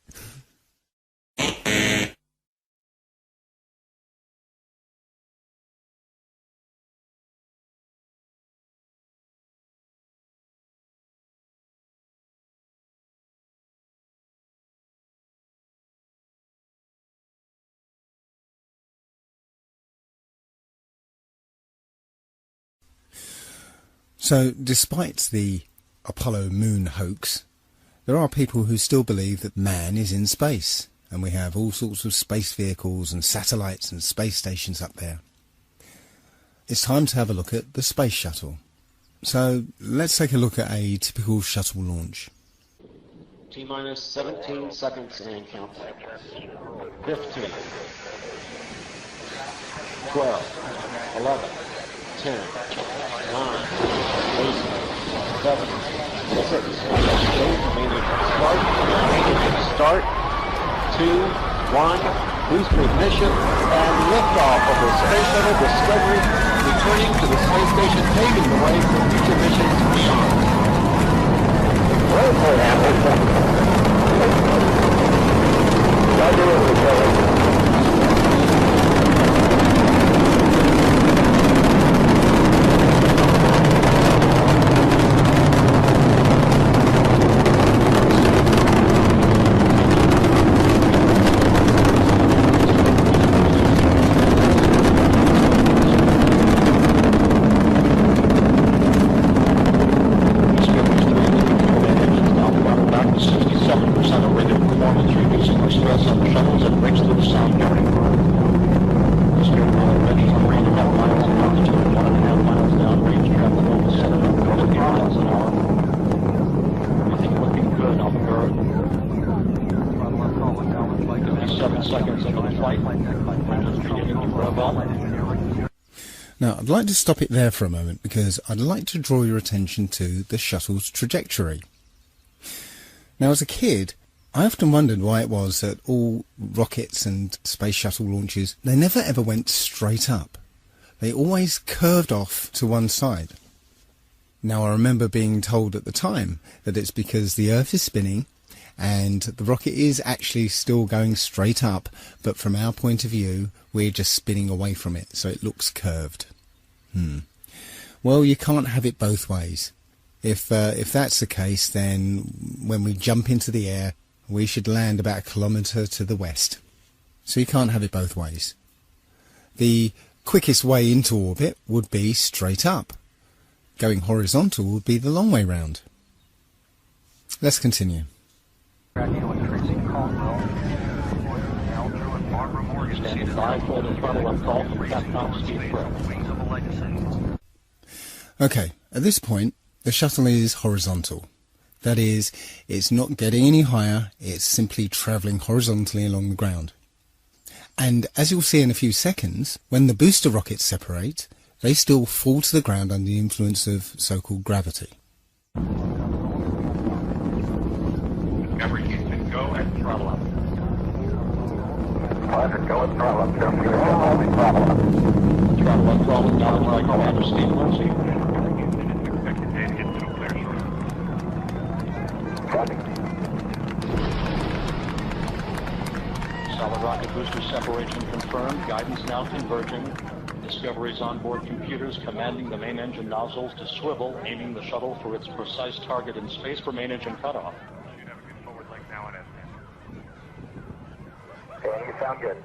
So, despite the Apollo moon hoax, there are people who still believe that man is in space, and we have all sorts of space vehicles and satellites and space stations up there. It's time to have a look at the space shuttle. So, let's take a look at a typical shuttle launch. T-minus 17 seconds and count. 15, 12, 11, 10, 9, 8, 7, 6, 5, start, 2, 1, booster ignition, and liftoff of the Space Shuttle Discovery, returning to the space station, paving the way for future missions beyond. Now, I'd like to stop it there for a moment because I'd like to draw your attention to the shuttle's trajectory. Now, as a kid, I often wondered why it was that all rockets and space shuttle launches, they never ever went straight up. They always curved off to one side. Now, I remember being told at the time that it's because the Earth is spinning and the rocket is actually still going straight up, but from our point of view, we're just spinning away from it, so it looks curved. Well, you can't have it both ways. If that's the case, then when we jump into the air, we should land about a kilometre to the west. So you can't have it both ways. The quickest way into orbit would be straight up. Going horizontal would be the long way round. Let's continue. Okay, at this point, the shuttle is horizontal. That is, it's not getting any higher, it's simply travelling horizontally along the ground. And as you'll see in a few seconds, when the booster rockets separate, they still fall to the ground under the influence of so-called gravity. Discovery Houston, go and throttle up. Roger, go and throttle up. Throttle up, throttle down like Commander Steve Lindsay. Expected to get to a clear shortly. Solid rocket booster separation confirmed. Guidance now converging. Discovery's onboard computers commanding the main engine nozzles to swivel, aiming the shuttle for its precise target in space for main engine cutoff. Should have a good forward link now on este. Okay, you sound good.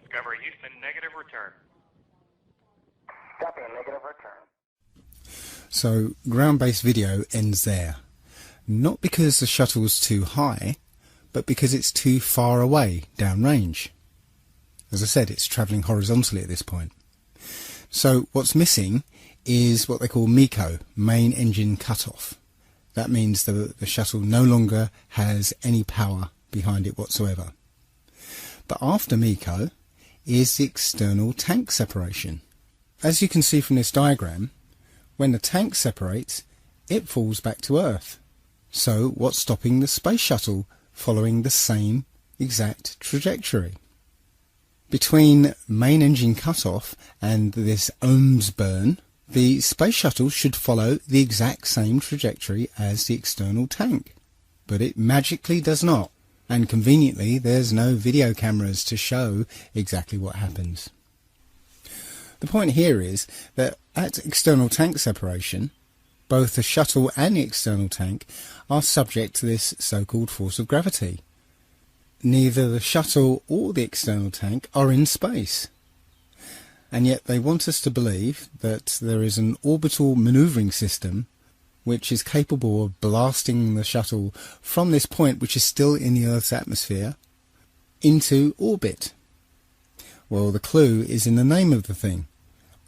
Discovery Houston, negative return. So ground-based video ends there. Not because the shuttle's too high, but because it's too far away downrange. As I said, it's travelling horizontally at this point. So what's missing is what they call MECO, main engine cutoff. That means the shuttle no longer has any power behind it whatsoever. But after MECO is the external tank separation. As you can see from this diagram, when the tank separates, it falls back to Earth. So what's stopping the space shuttle following the same exact trajectory? Between main engine cutoff and this ohms burn, the space shuttle should follow the exact same trajectory as the external tank. But it magically does not. And conveniently, there's no video cameras to show exactly what happens. The point here is that at external tank separation, both the shuttle and the external tank are subject to this so-called force of gravity. Neither the shuttle or the external tank are in space. And yet they want us to believe that there is an orbital manoeuvring system which is capable of blasting the shuttle from this point, which is still in the Earth's atmosphere, into orbit. Well, the clue is in the name of the thing,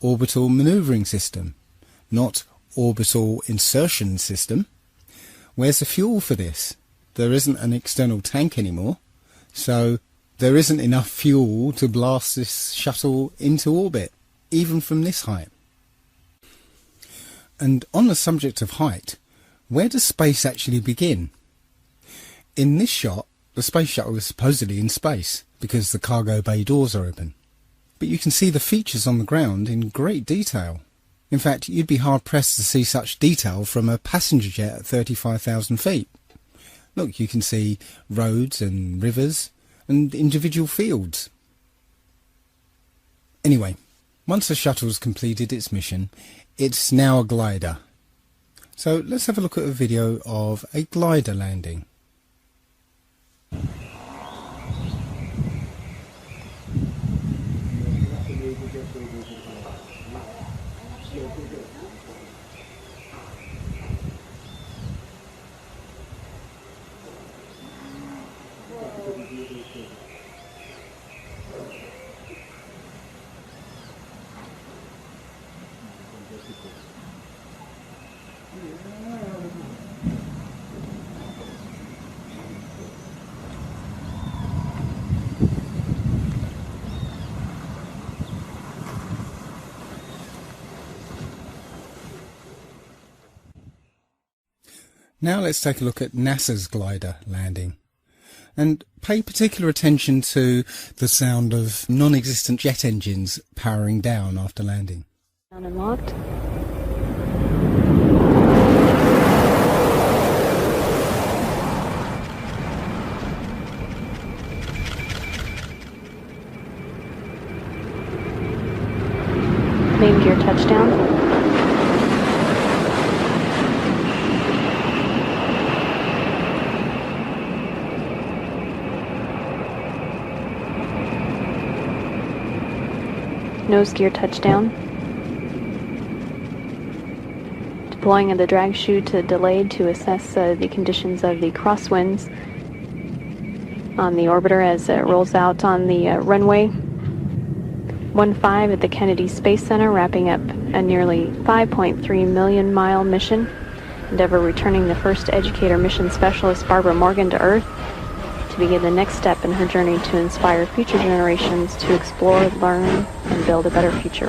orbital manoeuvring system, not orbital insertion system. Where's the fuel for this? There isn't an external tank anymore, so there isn't enough fuel to blast this shuttle into orbit, even from this height. And on the subject of height, where does space actually begin? In this shot, the space shuttle is supposedly in space because the cargo bay doors are open. But you can see the features on the ground in great detail. In fact, you'd be hard-pressed to see such detail from a passenger jet at 35,000 feet. Look, you can see roads and rivers and individual fields. Anyway, once the shuttle's completed its mission, it's now a glider. So let's have a look at a video of a glider landing. Now let's take a look at NASA's glider landing, and pay particular attention to the sound of non-existent jet engines powering down after landing. Down and locked. Main gear touchdown. Nose gear touchdown. Deploying of the drag chute delayed to assess the conditions of the crosswinds on the orbiter as it rolls out on the runway 15 at the Kennedy Space Center, wrapping up a nearly 5.3 million mile mission. Endeavour returning the first educator mission specialist Barbara Morgan to Earth to begin the next step in her journey to inspire future generations to explore, learn, and build a better future.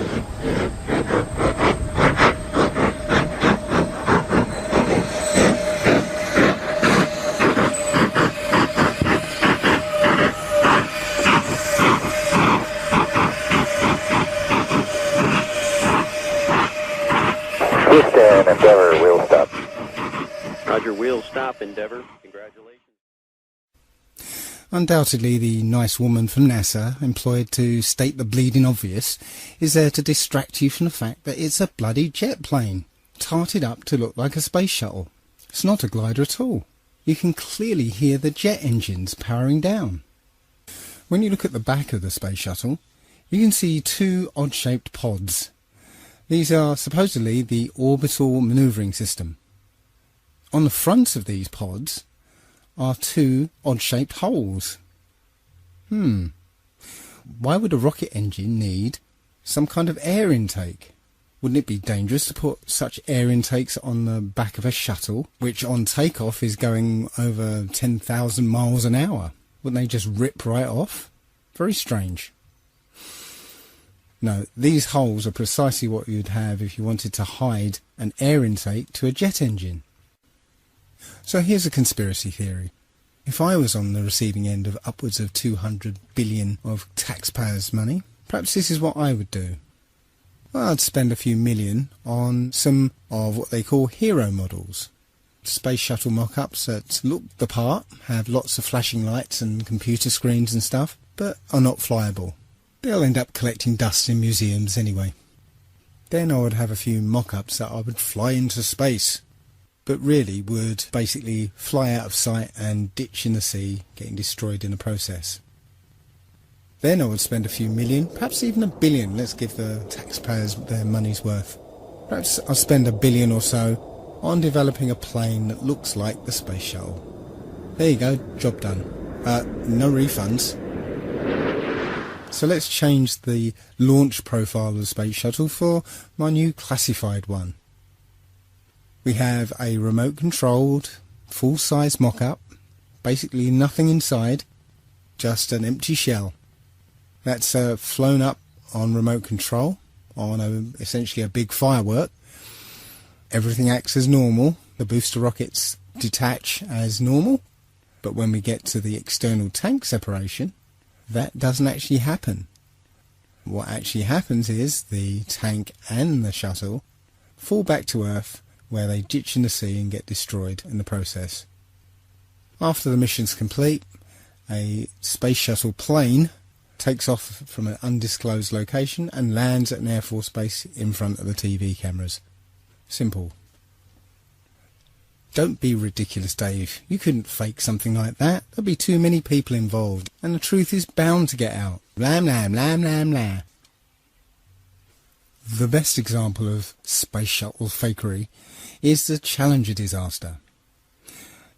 Houston, Endeavour, wheel stop. Roger, wheel stop, Endeavour. Congratulations. Undoubtedly, the nice woman from NASA, employed to state the bleeding obvious, is there to distract you from the fact that it's a bloody jet plane, tarted up to look like a space shuttle. It's not a glider at all. You can clearly hear the jet engines powering down. When you look at the back of the space shuttle, you can see two odd-shaped pods. These are supposedly the orbital manoeuvring system. On the front of these pods are two odd-shaped holes. Why would a rocket engine need some kind of air intake? Wouldn't it be dangerous to put such air intakes on the back of a shuttle, which on takeoff is going over 10,000 miles an hour? Wouldn't they just rip right off? Very strange. No, these holes are precisely what you'd have if you wanted to hide an air intake to a jet engine. So here's a conspiracy theory. If I was on the receiving end of upwards of 200 billion of taxpayers' money, perhaps this is what I would do. I'd spend a few million on some of what they call hero models. Space shuttle mock-ups that look the part, have lots of flashing lights and computer screens and stuff, but are not flyable. They'll end up collecting dust in museums anyway. Then I would have a few mock-ups that I would fly into space, but really would basically fly out of sight and ditch in the sea, getting destroyed in the process. Then I would spend a few million, perhaps even $1 billion, let's give the taxpayers their money's worth. Perhaps I'll spend $1 billion or so on developing a plane that looks like the space shuttle. There you go, job done. No refunds. So let's change the launch profile of the space shuttle for my new classified one. We have a remote-controlled, full-size mock-up, basically nothing inside, just an empty shell. That's flown up on remote control, on essentially a big firework. Everything acts as normal. The booster rockets detach as normal. But when we get to the external tank separation, that doesn't actually happen. What actually happens is the tank and the shuttle fall back to Earth, where they ditch in the sea and get destroyed in the process. After the mission's complete, a space shuttle plane takes off from an undisclosed location and lands at an Air Force base in front of the TV cameras. Simple. Don't be ridiculous, Dave. You couldn't fake something like that. There'd be too many people involved, and the truth is bound to get out. Lam lam lam lam lam. The best example of space shuttle fakery is the Challenger disaster.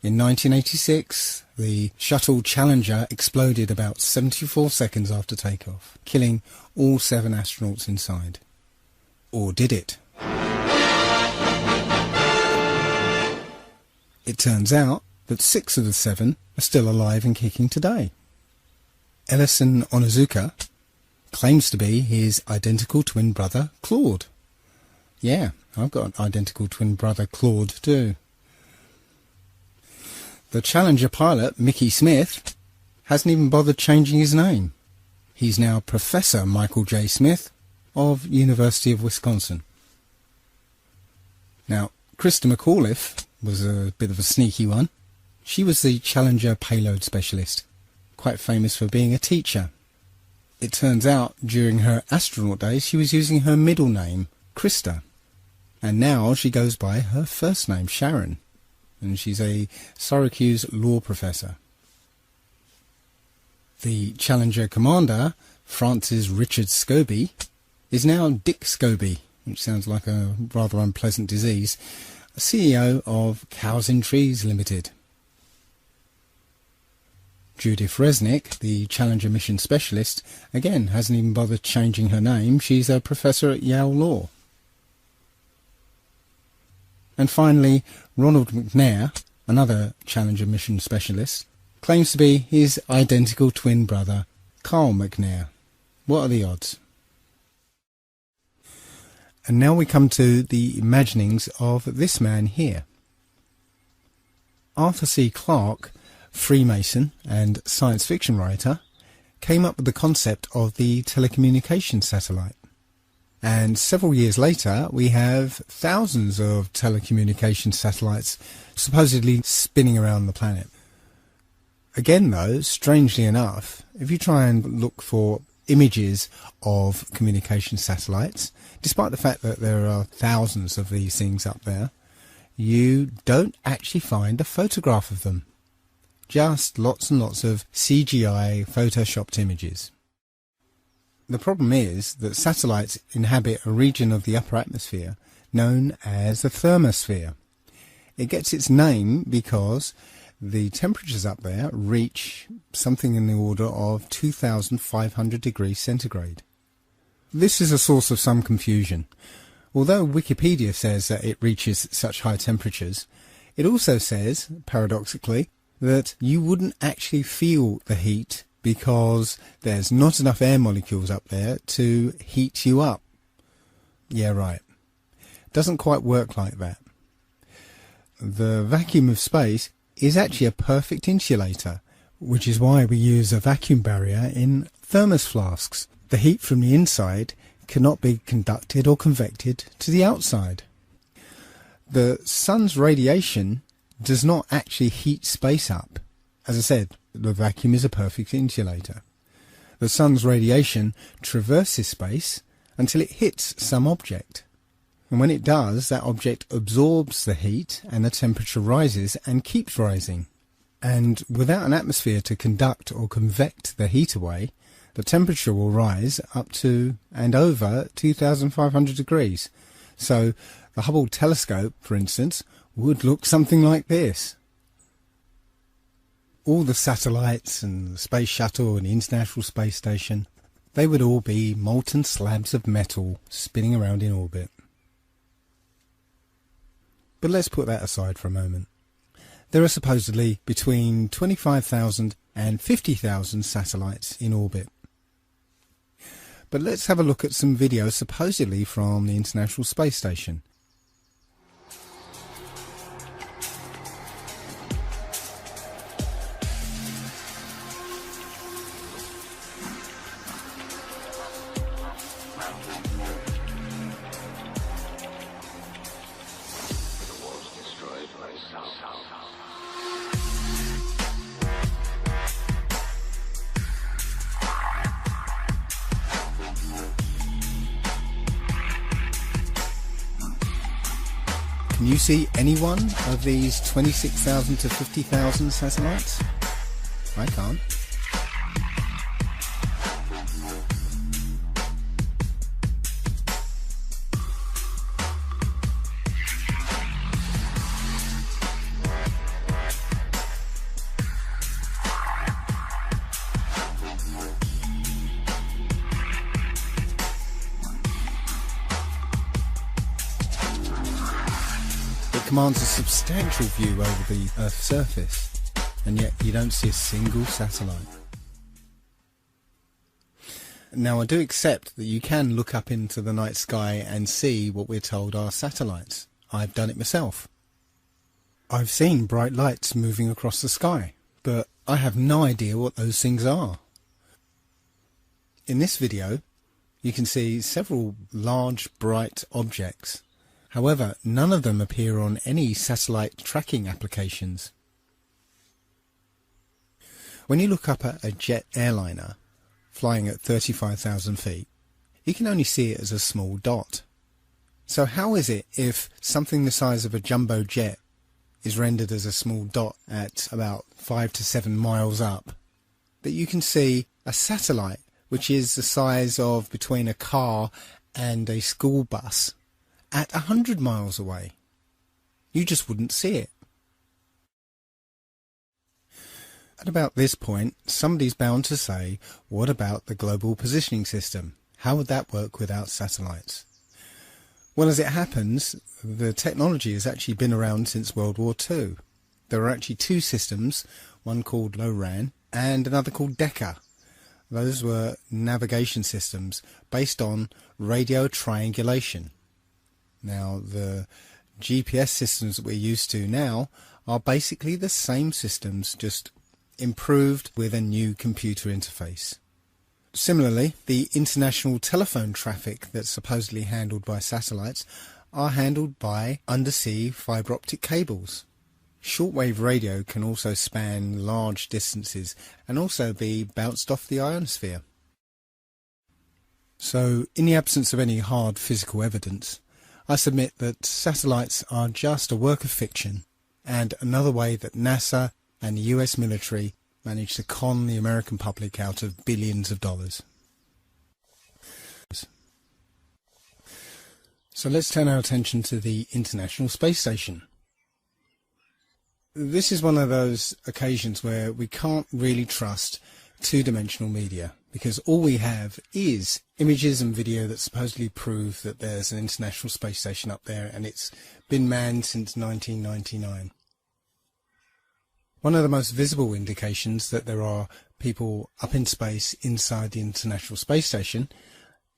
In 1986, the shuttle Challenger exploded about 74 seconds after takeoff, killing all 7 astronauts inside. Or did it? It turns out that 6 of the 7 are still alive and kicking today. Ellison Onizuka claims to be his identical twin brother, Claude. Yeah, I've got an identical twin brother, Claude, too. The Challenger pilot, Mickey Smith, hasn't even bothered changing his name. He's now Professor Michael J. Smith of University of Wisconsin. Now, Krista McAuliffe was a bit of a sneaky one. She was the Challenger payload specialist, quite famous for being a teacher. It turns out during her astronaut days she was using her middle name, Krista, and now she goes by her first name, Sharon, and she's a Syracuse law professor. The Challenger commander, Francis Richard Scobie, is now Dick Scobie, which sounds like a rather unpleasant disease, CEO of Cows in Trees Limited. Judith Resnick, the Challenger mission specialist, again hasn't even bothered changing her name. She's a professor at Yale Law. And finally, Ronald McNair, another Challenger mission specialist, claims to be his identical twin brother, Carl McNair. What are the odds? And now we come to the imaginings of this man here. Arthur C. Clarke, Freemason and science fiction writer, came up with the concept of the telecommunications satellite. And several years later, we have thousands of telecommunications satellites supposedly spinning around the planet. Again, though, strangely enough, if you try and look for images of communication satellites, despite the fact that there are thousands of these things up there, you don't actually find a photograph of them. Just lots and lots of CGI photoshopped images. The problem is that satellites inhabit a region of the upper atmosphere known as the thermosphere. It gets its name because the temperatures up there reach something in the order of 2,500 degrees centigrade. This is a source of some confusion. Although Wikipedia says that it reaches such high temperatures, it also says, paradoxically, that you wouldn't actually feel the heat because there's not enough air molecules up there to heat you up. Yeah, right. Doesn't quite work like that. The vacuum of space is actually a perfect insulator, which is why we use a vacuum barrier in thermos flasks. The heat from the inside cannot be conducted or convected to the outside. The sun's radiation does not actually heat space up. As I said, the vacuum is a perfect insulator. The sun's radiation traverses space until it hits some object. And when it does, that object absorbs the heat and the temperature rises and keeps rising. And without an atmosphere to conduct or convect the heat away, the temperature will rise up to and over 2,500 degrees. So the Hubble telescope, for instance, would look something like this. All the satellites and the Space Shuttle and the International Space Station, they would all be molten slabs of metal spinning around in orbit. But let's put that aside for a moment. There are supposedly between 25,000 and 50,000 satellites in orbit. But let's have a look at some videos supposedly from the International Space Station. Can you see any one of these 26,000 to 50,000 satellites? I can't. Commands a substantial view over the Earth's surface, and yet you don't see a single satellite. Now, I do accept that you can look up into the night sky and see what we're told are satellites. I've done it myself. I've seen bright lights moving across the sky, but I have no idea what those things are. In this video, you can see several large, bright objects. However, none of them appear on any satellite tracking applications. When you look up at a jet airliner flying at 35,000 feet, you can only see it as a small dot. So how is it if something the size of a jumbo jet is rendered as a small dot at about 5 to 7 miles up, that you can see a satellite which is the size of between a car and a school bus at 100 miles away? You just wouldn't see it. At about this point, somebody's bound to say, what about the global positioning system? How would that work without satellites? Well, as it happens, the technology has actually been around since World War II. There are actually two systems, one called LORAN and another called decâ. Those were navigation systems based on radio triangulation. Now, the GPS systems that we're used to now are basically the same systems, just improved with a new computer interface. Similarly, the international telephone traffic that's supposedly handled by satellites are handled by undersea fibre optic cables. Shortwave radio can also span large distances and also be bounced off the ionosphere. So, in the absence of any hard physical evidence, I submit that satellites are just a work of fiction and another way that NASA and the US military managed to con the American public out of billions of dollars. So let's turn our attention to the International Space Station. This is one of those occasions where we can't really trust two-dimensional media, because all we have is images and video that supposedly prove that there's an International Space Station up there and it's been manned since 1999. One of the most visible indications that there are people up in space inside the International Space Station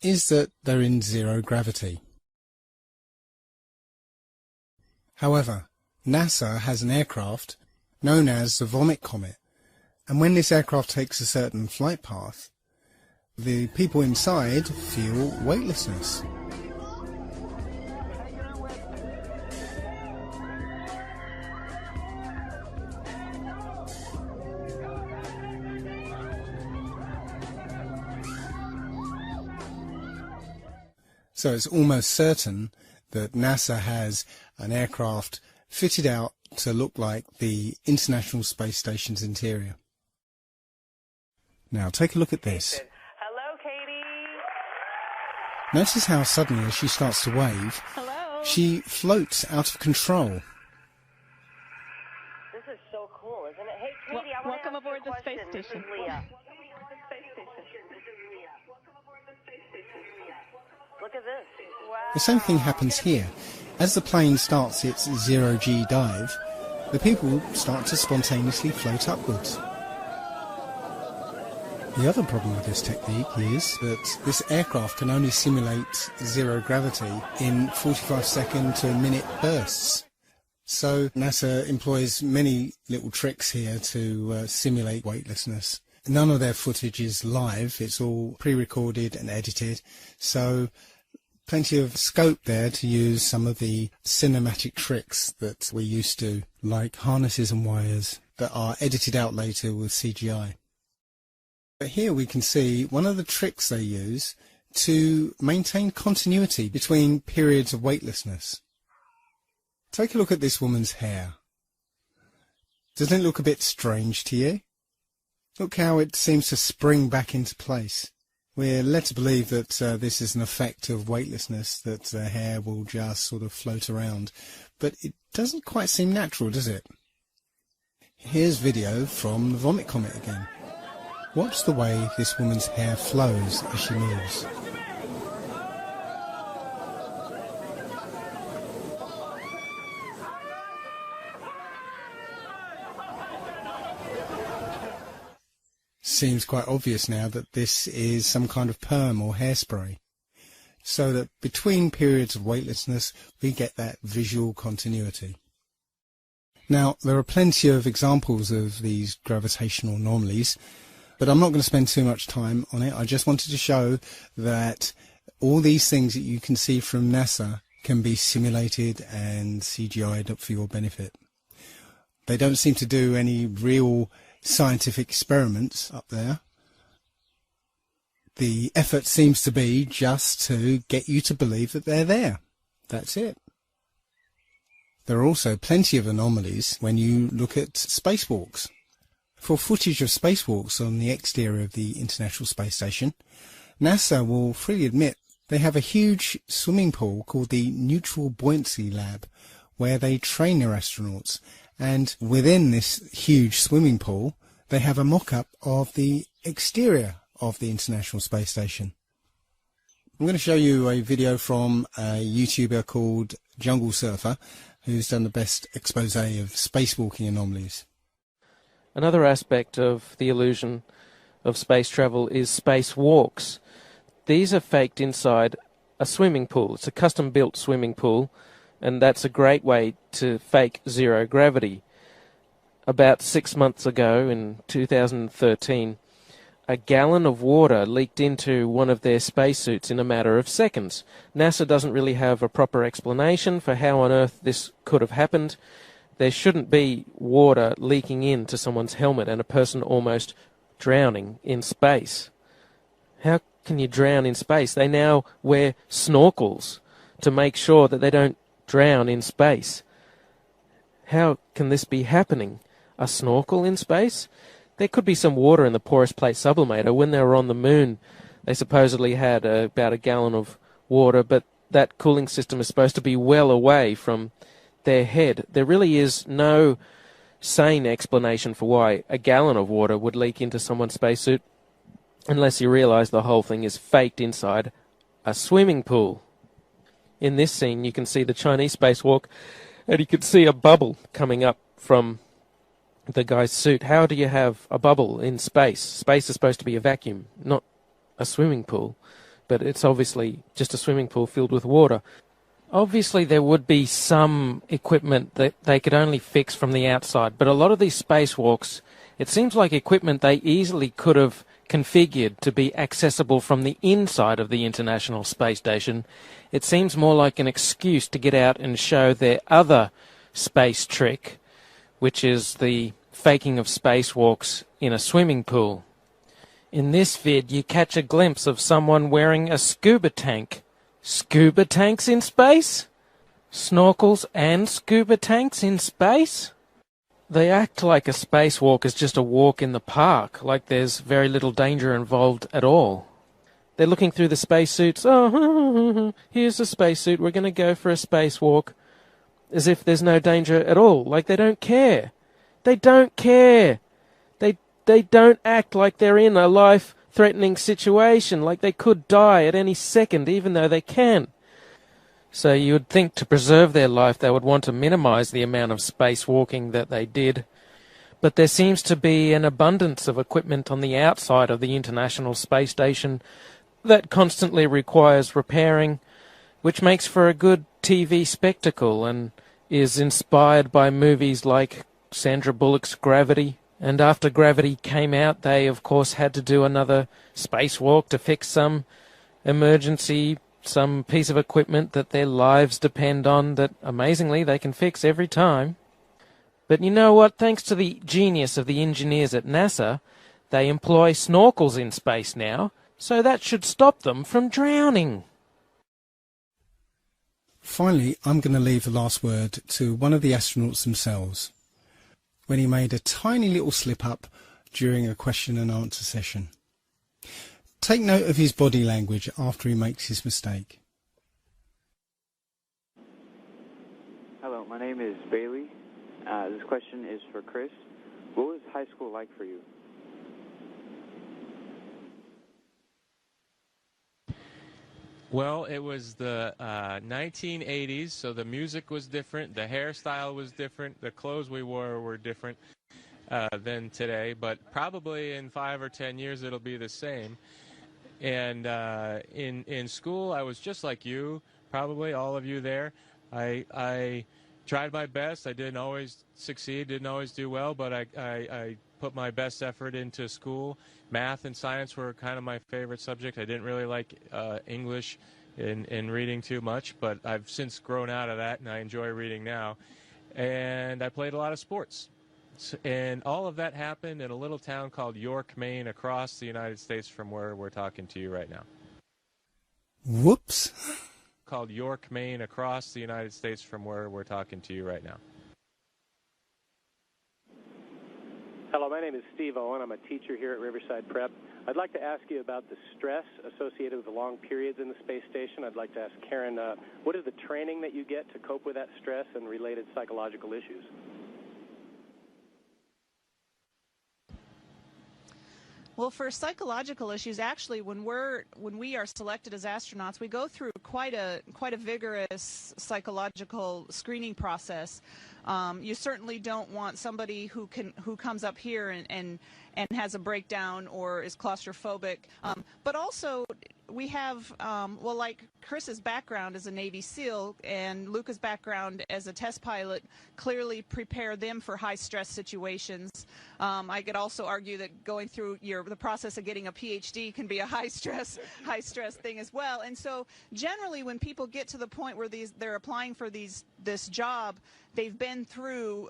is that they're in zero gravity. However, NASA has an aircraft known as the Vomit Comet, and when this aircraft takes a certain flight path, the people inside feel weightlessness. So it's almost certain that NASA has an aircraft fitted out to look like the International Space Station's interior. Now take a look at this. Hello, Katie. Notice how suddenly, as she starts to wave, she floats out of control. This is so cool, isn't it? Hey, Katie, I want to welcome aboard the space This station. is Leah. Look at this. Wow. The same thing happens here. As the plane starts its zero-G dive, the people start to spontaneously float upwards. The other problem with this technique is that this aircraft can only simulate zero gravity in 45-second to a minute bursts. So NASA employs many little tricks here to simulate weightlessness. None of their footage is live, it's all pre-recorded and edited, so plenty of scope there to use some of the cinematic tricks that we're used to, like harnesses and wires that are edited out later with CGI. But here we can see one of the tricks they use to maintain continuity between periods of weightlessness. Take a look at this woman's hair. Doesn't it look a bit strange to you? Look how it seems to spring back into place. We're led to believe that this is an effect of weightlessness, that the hair will just sort of float around. But it doesn't quite seem natural, does it? Here's video from the Vomit Comet again. Watch the way this woman's hair flows as she moves. Seems quite obvious now that this is some kind of perm or hairspray, so that between periods of weightlessness we get that visual continuity. Now, there are plenty of examples of these gravitational anomalies, but I'm not going to spend too much time on it. I just wanted to show that all these things that you can see from NASA can be simulated and CGI'd up for your benefit. They don't seem to do any real scientific experiments up there. The effort seems to be just to get you to believe that they're there. That's it. There are also plenty of anomalies when you look at spacewalks. For footage of spacewalks on the exterior of the International Space Station, NASA will freely admit they have a huge swimming pool called the Neutral Buoyancy Lab, where they train their astronauts, and within this huge swimming pool they have a mock-up of the exterior of the International Space Station. I'm going to show you a video from a YouTuber called Jungle Surfer, who's done the best expose of spacewalking anomalies. Another aspect of the illusion of space travel is spacewalks. These are faked inside a swimming pool. It's a custom-built swimming pool, and that's a great way to fake zero gravity. About 6 months ago, in 2013, a gallon of water leaked into one of their spacesuits in a matter of seconds. NASA doesn't really have a proper explanation for how on earth this could have happened. There shouldn't be water leaking into someone's helmet and a person almost drowning in space. How can you drown in space? They now wear snorkels to make sure that they don't drown in space. How can this be happening? A snorkel in space? There could be some water in the porous plate sublimator. When they were on the moon, they supposedly had about a gallon of water, but that cooling system is supposed to be well away from their head. There really is no sane explanation for why a gallon of water would leak into someone's spacesuit, unless you realize the whole thing is faked inside a swimming pool. In this scene, you can see the Chinese spacewalk, and you can see a bubble coming up from the guy's suit. How do you have a bubble in space? Space is supposed to be a vacuum, not a swimming pool. But it's obviously just a swimming pool filled with water. Obviously, there would be some equipment that they could only fix from the outside, but a lot of these spacewalks, it seems like equipment they easily could have configured to be accessible from the inside of the International Space Station. It seems more like an excuse to get out and show their other space trick, which is the faking of spacewalks in a swimming pool. In this vid, you catch a glimpse of someone wearing a scuba tank. Scuba tanks in space? Snorkels and scuba tanks in space? They act like a spacewalk is just a walk in the park, like there's very little danger involved at all. They're looking through the spacesuits. Oh, here's a spacesuit, we're going to go for a spacewalk. As if there's no danger at all, like they don't care. They don't care. They don't act like they're in a life-threatening situation, like they could die at any second, even though they can. So you would think to preserve their life they would want to minimize the amount of spacewalking that they did. But there seems to be an abundance of equipment on the outside of the International Space Station that constantly requires repairing, which makes for a good TV spectacle and is inspired by movies like Sandra Bullock's Gravity. And after Gravity came out, they, of course, had to do another spacewalk to fix some emergency, some piece of equipment that their lives depend on that, amazingly, they can fix every time. But you know what? Thanks to the genius of the engineers at NASA, they employ snorkels in space now, so that should stop them from drowning. Finally, I'm going to leave the last word to one of the astronauts themselves, when he made a tiny little slip-up during a question and answer session. Take note of his body language after he makes his mistake. Hello, my name is Bailey. This question is for Chris. What was high school like for you? Well, it was the 1980s, so the music was different, the hairstyle was different, the clothes we wore were different than today, but probably in 5 or 10 years it'll be the same. And in school, I was just like you, probably all of you there. I tried my best. I didn't always succeed, didn't always do well, but I put my best effort into school. Math and science were kind of my favorite subject. I didn't really like English and reading too much, but I've since grown out of that, and I enjoy reading now. And I played a lot of sports. And all of that happened in a little town called York, Maine, across the United States from where we're talking to you right now. Whoops. Called York, Maine, across the United States from where we're talking to you right now. Hello, my name is Steve Owen. I'm a teacher here at Riverside Prep. I'd like to ask you about the stress associated with the long periods in the space station. I'd like to ask Karen, what is the training that you get to cope with that stress and related psychological issues? Well, for psychological issues, actually, when we are selected as astronauts, we go through quite a vigorous psychological screening process. You certainly don't want somebody who comes up here and has a breakdown or is claustrophobic. But also, we have, well, like Chris's background as a Navy SEAL and Luca's background as a test pilot clearly prepare them for high-stress situations. I could also argue that going through the process of getting a PhD can be a high-stress thing as well. And so generally when people get to the point where they're applying for this job, they've been through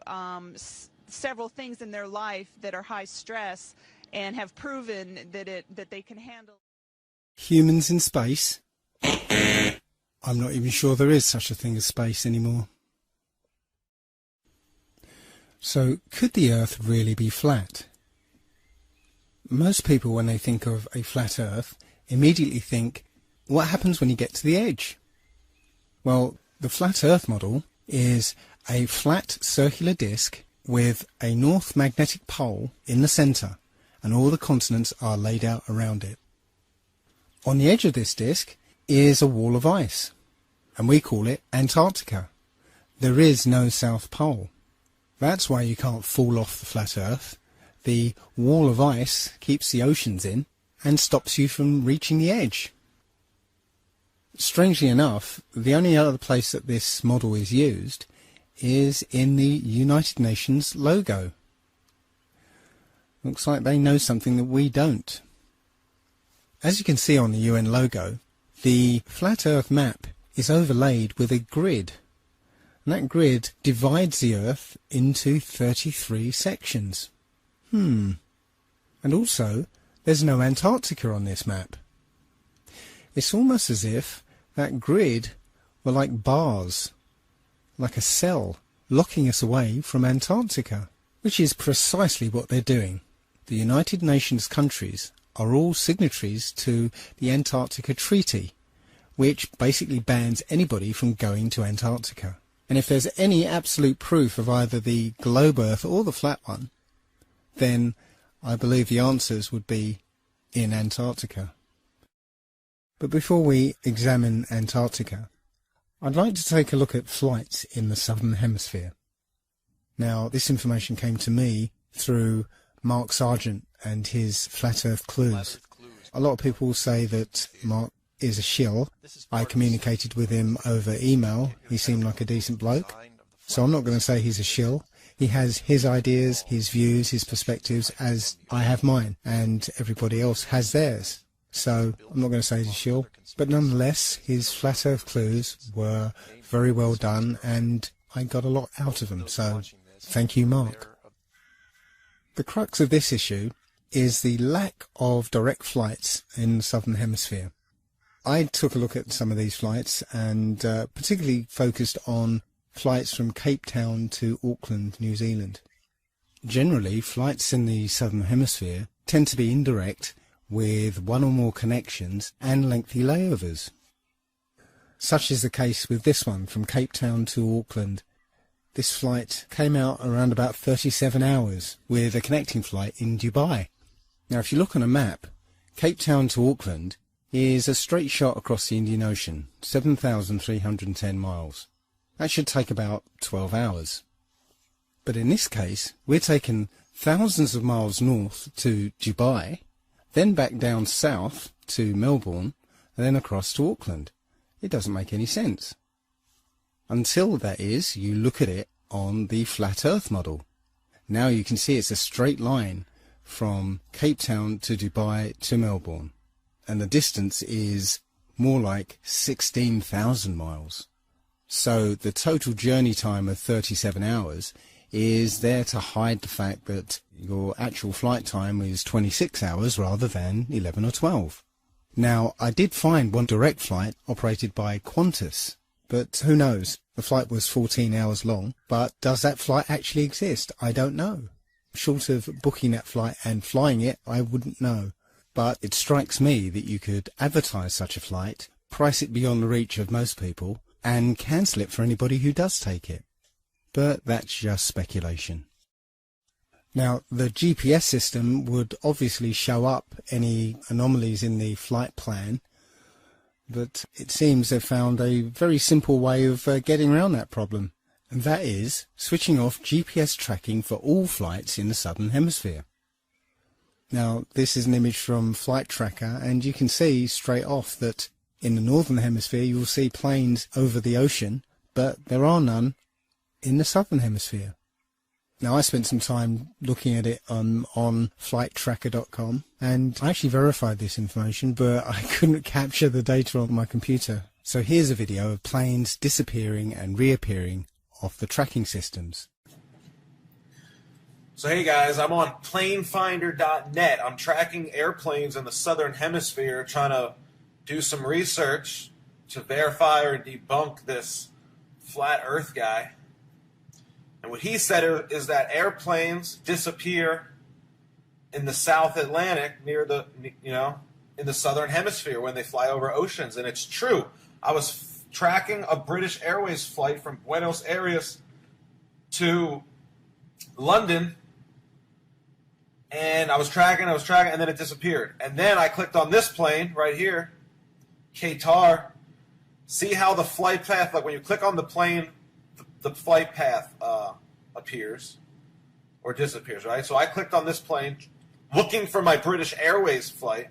several things in their life that are high stress and have proven that they can handle. Humans in space? I'm not even sure there is such a thing as space anymore. So, could the Earth really be flat? Most people, when they think of a flat Earth, immediately think, what happens when you get to the edge? Well, the flat Earth model is a flat circular disk with a north magnetic pole in the centre, and all the continents are laid out around it. On the edge of this disk is a wall of ice, and we call it Antarctica. There is no South Pole. That's why you can't fall off the flat Earth. The wall of ice keeps the oceans in and stops you from reaching the edge. Strangely enough, the only other place that this model is used is in the United Nations logo. Looks like they know something that we don't. As you can see on the UN logo, the flat Earth map is overlaid with a grid. And that grid divides the Earth into 33 sections. And also, there's no Antarctica on this map. It's almost as if that grid were like bars, like a cell, locking us away from Antarctica, which is precisely what they're doing. The United Nations countries are all signatories to the Antarctica Treaty, which basically bans anybody from going to Antarctica. And if there's any absolute proof of either the globe Earth or the flat one, then I believe the answers would be in Antarctica. But before we examine Antarctica, I'd like to take a look at flights in the Southern Hemisphere. Now, this information came to me through Mark Sargent and his Flat Earth Clues. A lot of people say that Mark is a shill. I communicated with him over email. He seemed like a decent bloke. So I'm not going to say he's a shill. He has his ideas, his views, his perspectives, as I have mine, and everybody else has theirs. So I'm not going to say he's a shill. But nonetheless, his Flat Earth Clues were very well done, and I got a lot out of them. So thank you, Mark. The crux of this issue is the lack of direct flights in the Southern Hemisphere. I took a look at some of these flights and particularly focused on flights from Cape Town to Auckland, New Zealand. Generally, flights in the Southern Hemisphere tend to be indirect, with one or more connections and lengthy layovers. Such is the case with this one from Cape Town to Auckland. This flight came out around about 37 hours with a connecting flight in Dubai. Now if you look on a map, Cape Town to Auckland is a straight shot across the Indian Ocean, 7,310 miles. That should take about 12 hours. But in this case, we're taking thousands of miles north to Dubai, then back down south to Melbourne, and then across to Auckland. It doesn't make any sense. Until, that is, you look at it on the Flat Earth model. Now you can see it's a straight line from Cape Town to Dubai to Melbourne, and the distance is more like 16,000 miles. So the total journey time of 37 hours is there to hide the fact that your actual flight time is 26 hours rather than 11 or 12. Now, I did find one direct flight operated by Qantas, but who knows? The flight was 14 hours long, but does that flight actually exist? I don't know. Short of booking that flight and flying it, I wouldn't know. But it strikes me that you could advertise such a flight, price it beyond the reach of most people, and cancel it for anybody who does take it. But that's just speculation. Now, the GPS system would obviously show up any anomalies in the flight plan, but it seems they've found a very simple way of getting around that problem, and that is switching off GPS tracking for all flights in the Southern Hemisphere. Now, this is an image from Flight Tracker, and you can see straight off that in the Northern Hemisphere you will see planes over the ocean, but there are none in the Southern Hemisphere. Now, I spent some time looking at it on flighttracker.com, and I actually verified this information, but I couldn't capture the data on my computer. So here's a video of planes disappearing and reappearing off the tracking systems. So hey guys, I'm on planefinder.net. I'm tracking airplanes in the Southern Hemisphere, trying to do some research to verify or debunk this flat Earth guy. And what he said is that airplanes disappear in the South Atlantic near the, in the Southern Hemisphere when they fly over oceans. And it's true. I was tracking a British Airways flight from Buenos Aires to London, and I was tracking, and then it disappeared. And then I clicked on this plane right here, Qatar. See how the flight path, like when you click on the plane, the flight path appears or disappears, right? So I clicked on this plane looking for my British Airways flight,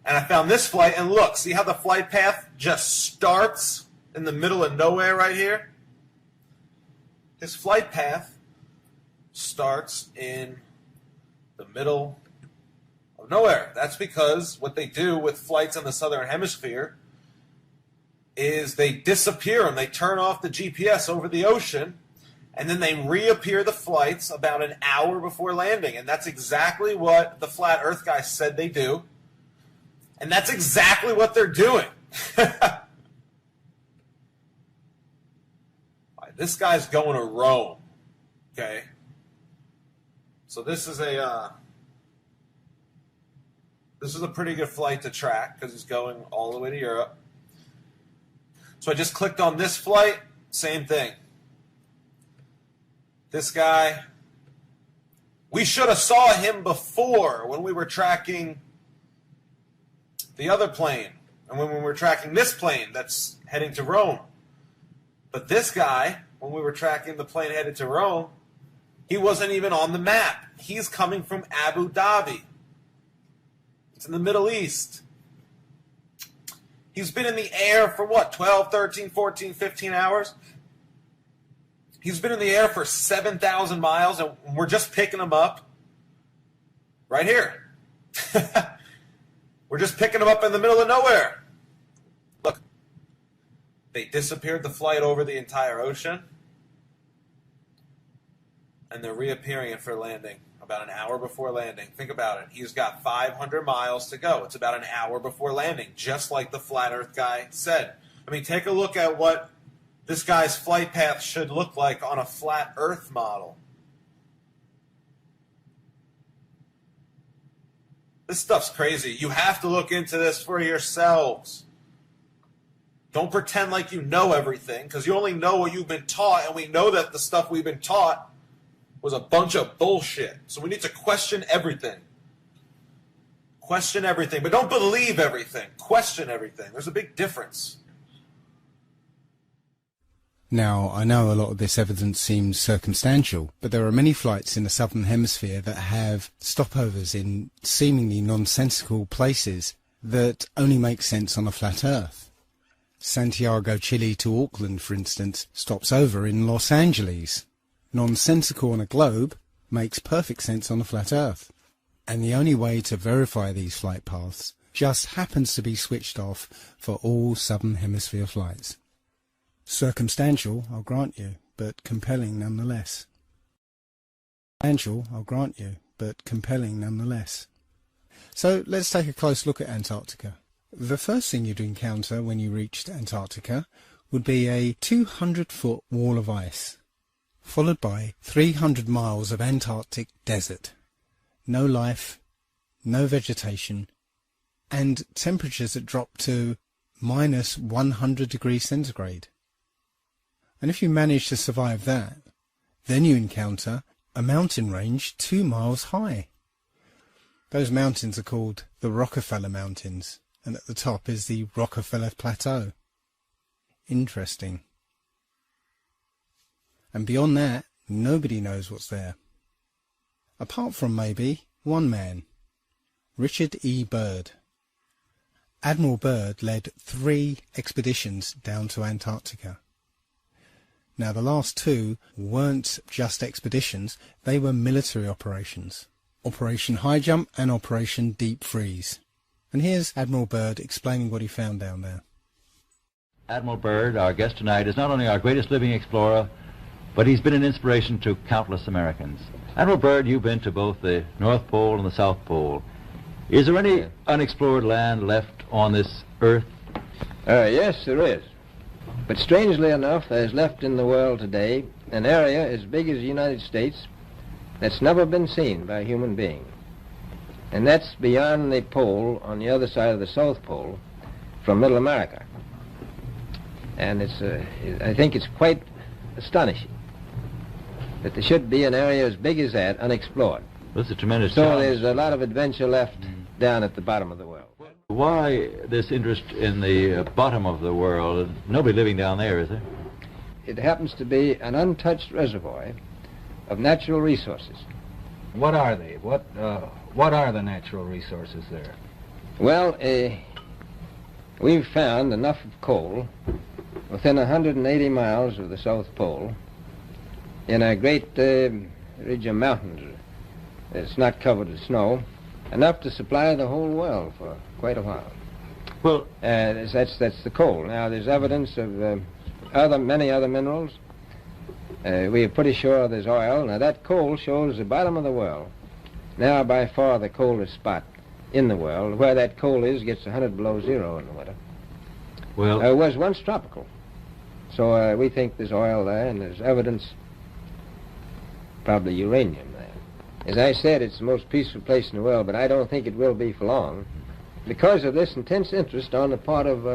and I found this flight, and look, see how the flight path just starts in the middle of nowhere right here? His flight path starts in the middle of nowhere. That's because what they do with flights in the Southern Hemisphere is they disappear and they turn off the GPS over the ocean, and then they reappear the flights about an hour before landing. And that's exactly what the Flat Earth guy said they do. And that's exactly what they're doing. This guy's going to Rome, okay? So this is a pretty good flight to track because he's going all the way to Europe. So I just clicked on this flight, same thing. This guy, we should have saw him before when we were tracking the other plane and when we were tracking this plane that's heading to Rome. But this guy, when we were tracking the plane headed to Rome, he wasn't even on the map. He's coming from Abu Dhabi. It's in the Middle East. He's been in the air for what, 12, 13, 14, 15 hours? He's been in the air for 7,000 miles, and we're just picking him up right here. We're just picking him up in the middle of nowhere. Look, they disappeared the flight over the entire ocean, and they're reappearing it for landing about an hour before landing. Think about it. He's got 500 miles to go. It's about an hour before landing, just like the Flat Earth guy said. I mean, take a look at what this guy's flight path should look like on a Flat Earth model. This stuff's crazy. You have to look into this for yourselves. Don't pretend like you know everything, because you only know what you've been taught, and we know that the stuff we've been taught was a bunch of bullshit. So we need to question everything. Question everything. But don't believe everything. Question everything. There's a big difference. Now, I know a lot of this evidence seems circumstantial, but there are many flights in the Southern Hemisphere that have stopovers in seemingly nonsensical places that only make sense on a flat Earth. Santiago, Chile to Auckland, for instance, stops over in Los Angeles. Nonsensical on a globe makes perfect sense on a flat Earth. And the only way to verify these flight paths just happens to be switched off for all Southern Hemisphere flights. Circumstantial, I'll grant you, but compelling nonetheless. Circumstantial, I'll grant you, but compelling nonetheless. So let's take a close look at Antarctica. The first thing you'd encounter when you reached Antarctica would be a 200-foot wall of ice, followed by 300 miles of Antarctic desert. No life, no vegetation, and temperatures that drop to minus 100 degrees centigrade. And if you manage to survive that, then you encounter a mountain range 2 miles high. Those mountains are called the Rockefeller Mountains, and at the top is the Rockefeller Plateau. Interesting. And beyond that, nobody knows what's there. Apart from maybe one man, Richard E. Byrd. Admiral Byrd led 3 expeditions down to Antarctica. Now, the last 2 weren't just expeditions, they were military operations. Operation High Jump and Operation Deep Freeze. And here's Admiral Byrd explaining what he found down there. Admiral Byrd, our guest tonight, is not only our greatest living explorer, but he's been an inspiration to countless Americans. Admiral Byrd, you've been to both the North Pole and the South Pole. Is there any unexplored land left on this Earth? Yes, there is. But strangely enough, there's left in the world today an area as big as the United States that's never been seen by a human being. And that's beyond the pole on the other side of the South Pole from Middle America. And I think it's quite astonishing that there should be an area as big as that unexplored. That's a tremendous So challenge. there's a lot of adventure left down at the bottom of the world. Why this interest in the bottom of the world? Nobody living down there, is there? It happens to be an untouched reservoir of natural resources. What are they? What are the natural resources there? Well, we've found enough of coal within 180 miles of the South Pole in a great ridge of mountains. It's not covered with snow, enough to supply the whole world for quite a while. Well, that's the coal. Now, there's evidence of many other minerals. We are pretty sure there's oil. Now, that coal shows the bottom of the world. Now, by far the coldest spot in the world. Where that coal is gets 100 below zero in the winter. Well, it was once tropical. So we think there's oil there, and there's evidence, probably uranium there. As I said, it's the most peaceful place in the world, but I don't think it will be for long because of this intense interest on the part of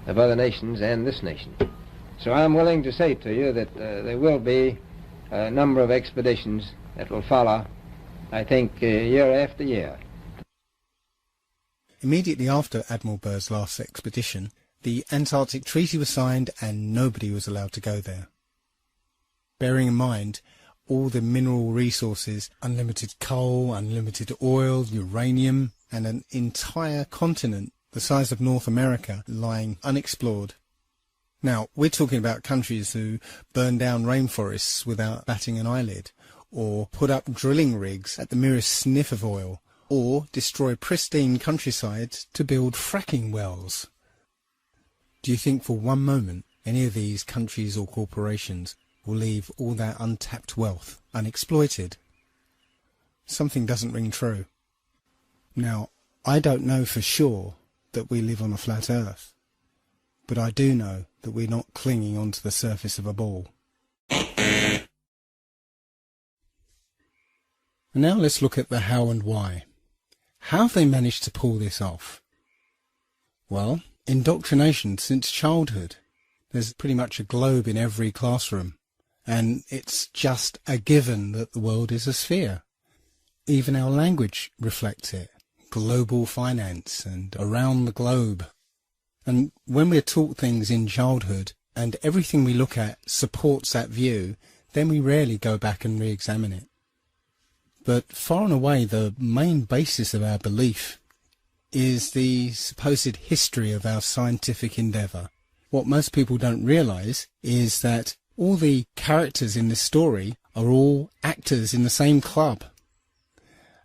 other nations and this nation. So I'm willing to say to you that there will be a number of expeditions that will follow, I think, year after year. Immediately after Admiral Byrd's last expedition, the Antarctic Treaty was signed and nobody was allowed to go there. Bearing in mind all the mineral resources, unlimited coal, unlimited oil, uranium, and an entire continent the size of North America lying unexplored. Now, we're talking about countries who burn down rainforests without batting an eyelid, or put up drilling rigs at the merest sniff of oil, or destroy pristine countryside to build fracking wells. Do you think for one moment any of these countries or corporations will leave all that untapped wealth unexploited? Something doesn't ring true. Now, I don't know for sure that we live on a flat earth, but I do know that we're not clinging onto the surface of a ball. And now let's look at the how and why. How have they managed to pull this off? Well, indoctrination since childhood. There's pretty much a globe in every classroom, and it's just a given that the world is a sphere. Even our language reflects it. Global finance and around the globe. And when we're taught things in childhood and everything we look at supports that view, then we rarely go back and re-examine it. But far and away the main basis of our belief is the supposed history of our scientific endeavour. What most people don't realise is that all the characters in this story are all actors in the same club.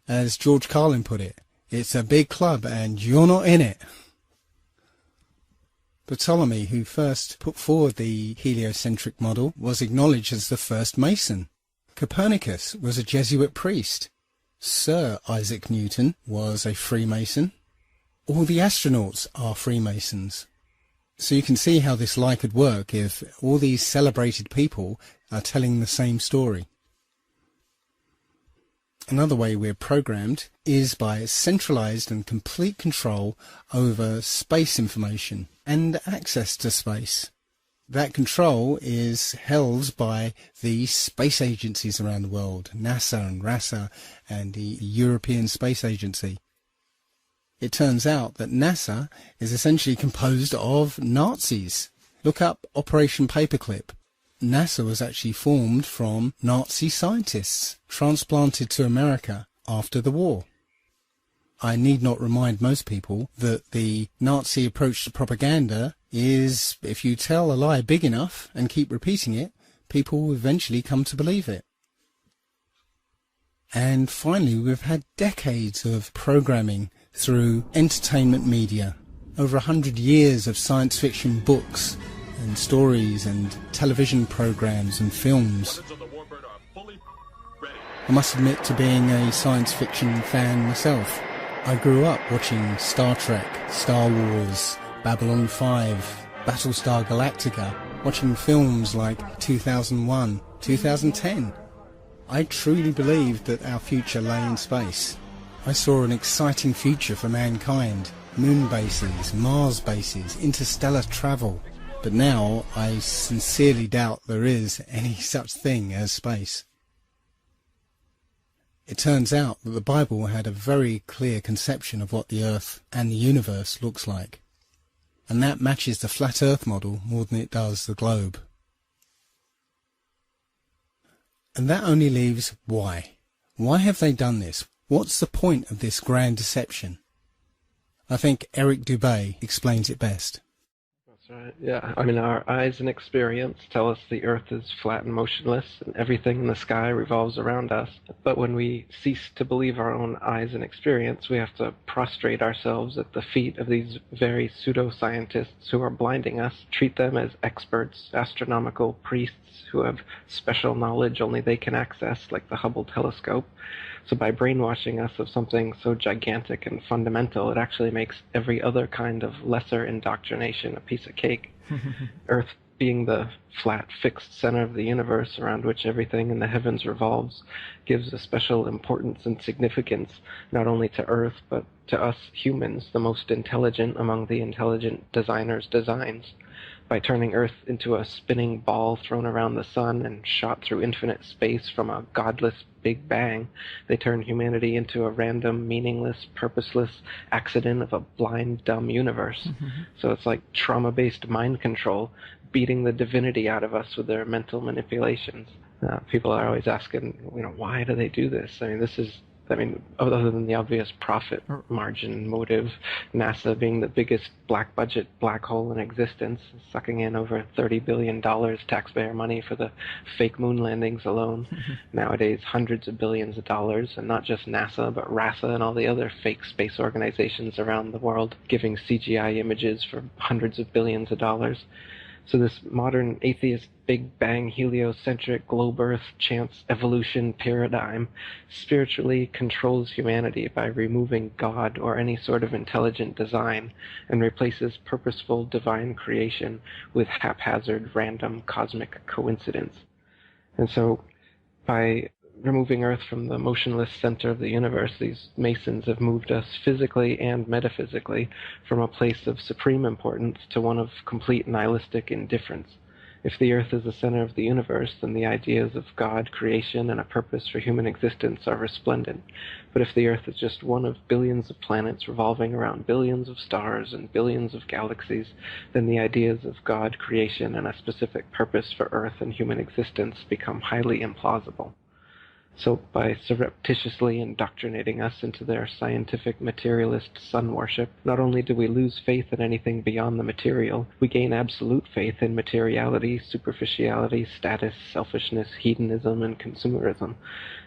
As George Carlin put it, it's a big club and you're not in it. Ptolemy, who first put forward the heliocentric model, was acknowledged as the first Mason. Copernicus was a Jesuit priest. Sir Isaac Newton was a Freemason. All the astronauts are Freemasons. So you can see how this lie could work if all these celebrated people are telling the same story. Another way we're programmed is by centralized and complete control over space information and access to space. That control is held by the space agencies around the world, NASA and RASA and the European Space Agency. It turns out that NASA is essentially composed of Nazis. Look up Operation Paperclip. NASA was actually formed from Nazi scientists transplanted to America after the war. I need not remind most people that the Nazi approach to propaganda is if you tell a lie big enough and keep repeating it, people will eventually come to believe it. And finally, we've had decades of programming through entertainment media, over 100 years of science fiction books and stories and television programs and films. I must admit to being a science fiction fan myself. I grew up watching Star Trek, Star Wars, Babylon 5, Battlestar Galactica, watching films like 2001, 2010. I truly believed that our future lay in space. I saw an exciting future for mankind, moon bases, Mars bases, interstellar travel. But now I sincerely doubt there is any such thing as space. It turns out that the Bible had a very clear conception of what the Earth and the universe looks like. And that matches the flat Earth model more than it does the globe. And that only leaves why. Why have they done this? What's the point of this grand deception? I think Eric Dubay explains it best. That's right. Yeah, I mean, our eyes and experience tell us the Earth is flat and motionless, and everything in the sky revolves around us. But when we cease to believe our own eyes and experience, we have to prostrate ourselves at the feet of these very pseudoscientists who are blinding us, treat them as experts, astronomical priests who have special knowledge only they can access, like the Hubble telescope. So by brainwashing us of something so gigantic and fundamental, it actually makes every other kind of lesser indoctrination a piece of cake. Earth being the flat, fixed center of the universe around which everything in the heavens revolves gives a special importance and significance not only to Earth, but to us humans, the most intelligent among the intelligent designers' designs. By turning Earth into a spinning ball thrown around the sun and shot through infinite space from a godless Big Bang, they turn humanity into a random, meaningless, purposeless accident of a blind, dumb universe. So it's like trauma-based mind control, beating the divinity out of us with their mental manipulations. People are always asking, why do they do this? I mean, other than the obvious profit margin motive, NASA being the biggest black budget black hole in existence, sucking in over $30 billion taxpayer money for the fake moon landings alone. Nowadays, hundreds of billions of dollars, and not just NASA, but RASA and all the other fake space organizations around the world giving CGI images for hundreds of billions of dollars. So this modern atheist Big Bang heliocentric globe Earth chance evolution paradigm spiritually controls humanity by removing God or any sort of intelligent design and replaces purposeful divine creation with haphazard random cosmic coincidence. And so by removing Earth from the motionless center of the universe, these Masons have moved us physically and metaphysically from a place of supreme importance to one of complete nihilistic indifference. If the Earth is the center of the universe, then the ideas of God, creation, and a purpose for human existence are resplendent. But if the Earth is just one of billions of planets revolving around billions of stars and billions of galaxies, then the ideas of God, creation, and a specific purpose for Earth and human existence become highly implausible. So by surreptitiously indoctrinating us into their scientific materialist sun worship, not only do we lose faith in anything beyond the material, we gain absolute faith in materiality, superficiality, status, selfishness, hedonism, and consumerism.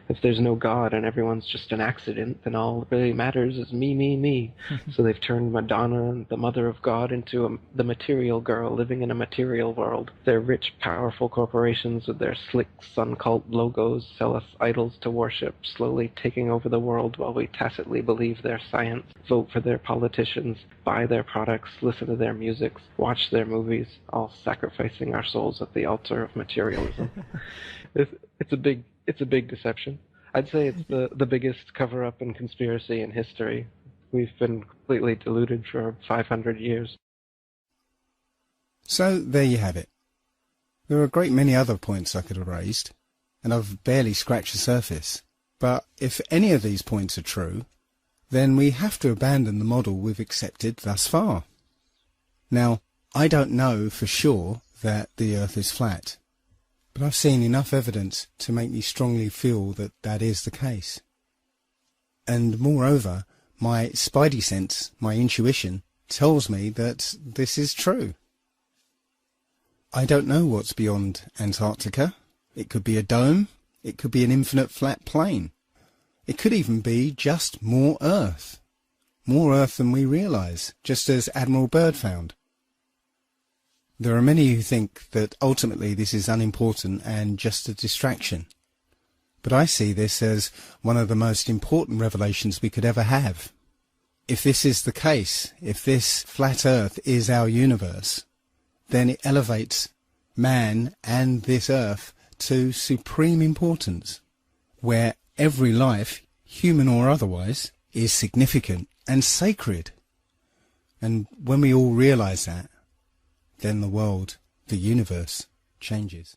If there's no God and everyone's just an accident, then all that really matters is me, me, me. So they've turned Madonna, the mother of God, into the material girl living in a material world. Their rich, powerful corporations with their slick sun cult logos sell us idols to worship, slowly taking over the world while we tacitly believe their science, vote for their politicians, buy their products, listen to their music, watch their movies, all sacrificing our souls at the altar of materialism. It's a big deception. I'd say it's the biggest cover-up and conspiracy in history. We've been completely deluded for 500 years. So there you have it. There are a great many other points I could have raised, and I've barely scratched the surface. But if any of these points are true, then we have to abandon the model we've accepted thus far. Now, I don't know for sure that the Earth is flat, but I've seen enough evidence to make me strongly feel that that is the case. And moreover, my spidey sense, my intuition, tells me that this is true. I don't know what's beyond Antarctica. It could be a dome. It could be an infinite flat plain. It could even be just more Earth. More Earth than we realise, just as Admiral Byrd found. There are many who think that ultimately this is unimportant and just a distraction. But I see this as one of the most important revelations we could ever have. If this is the case, if this flat Earth is our universe, then it elevates man and this Earth to supreme importance, where every life, human or otherwise, is significant and sacred. And when we all realise that, then the world, the universe, changes.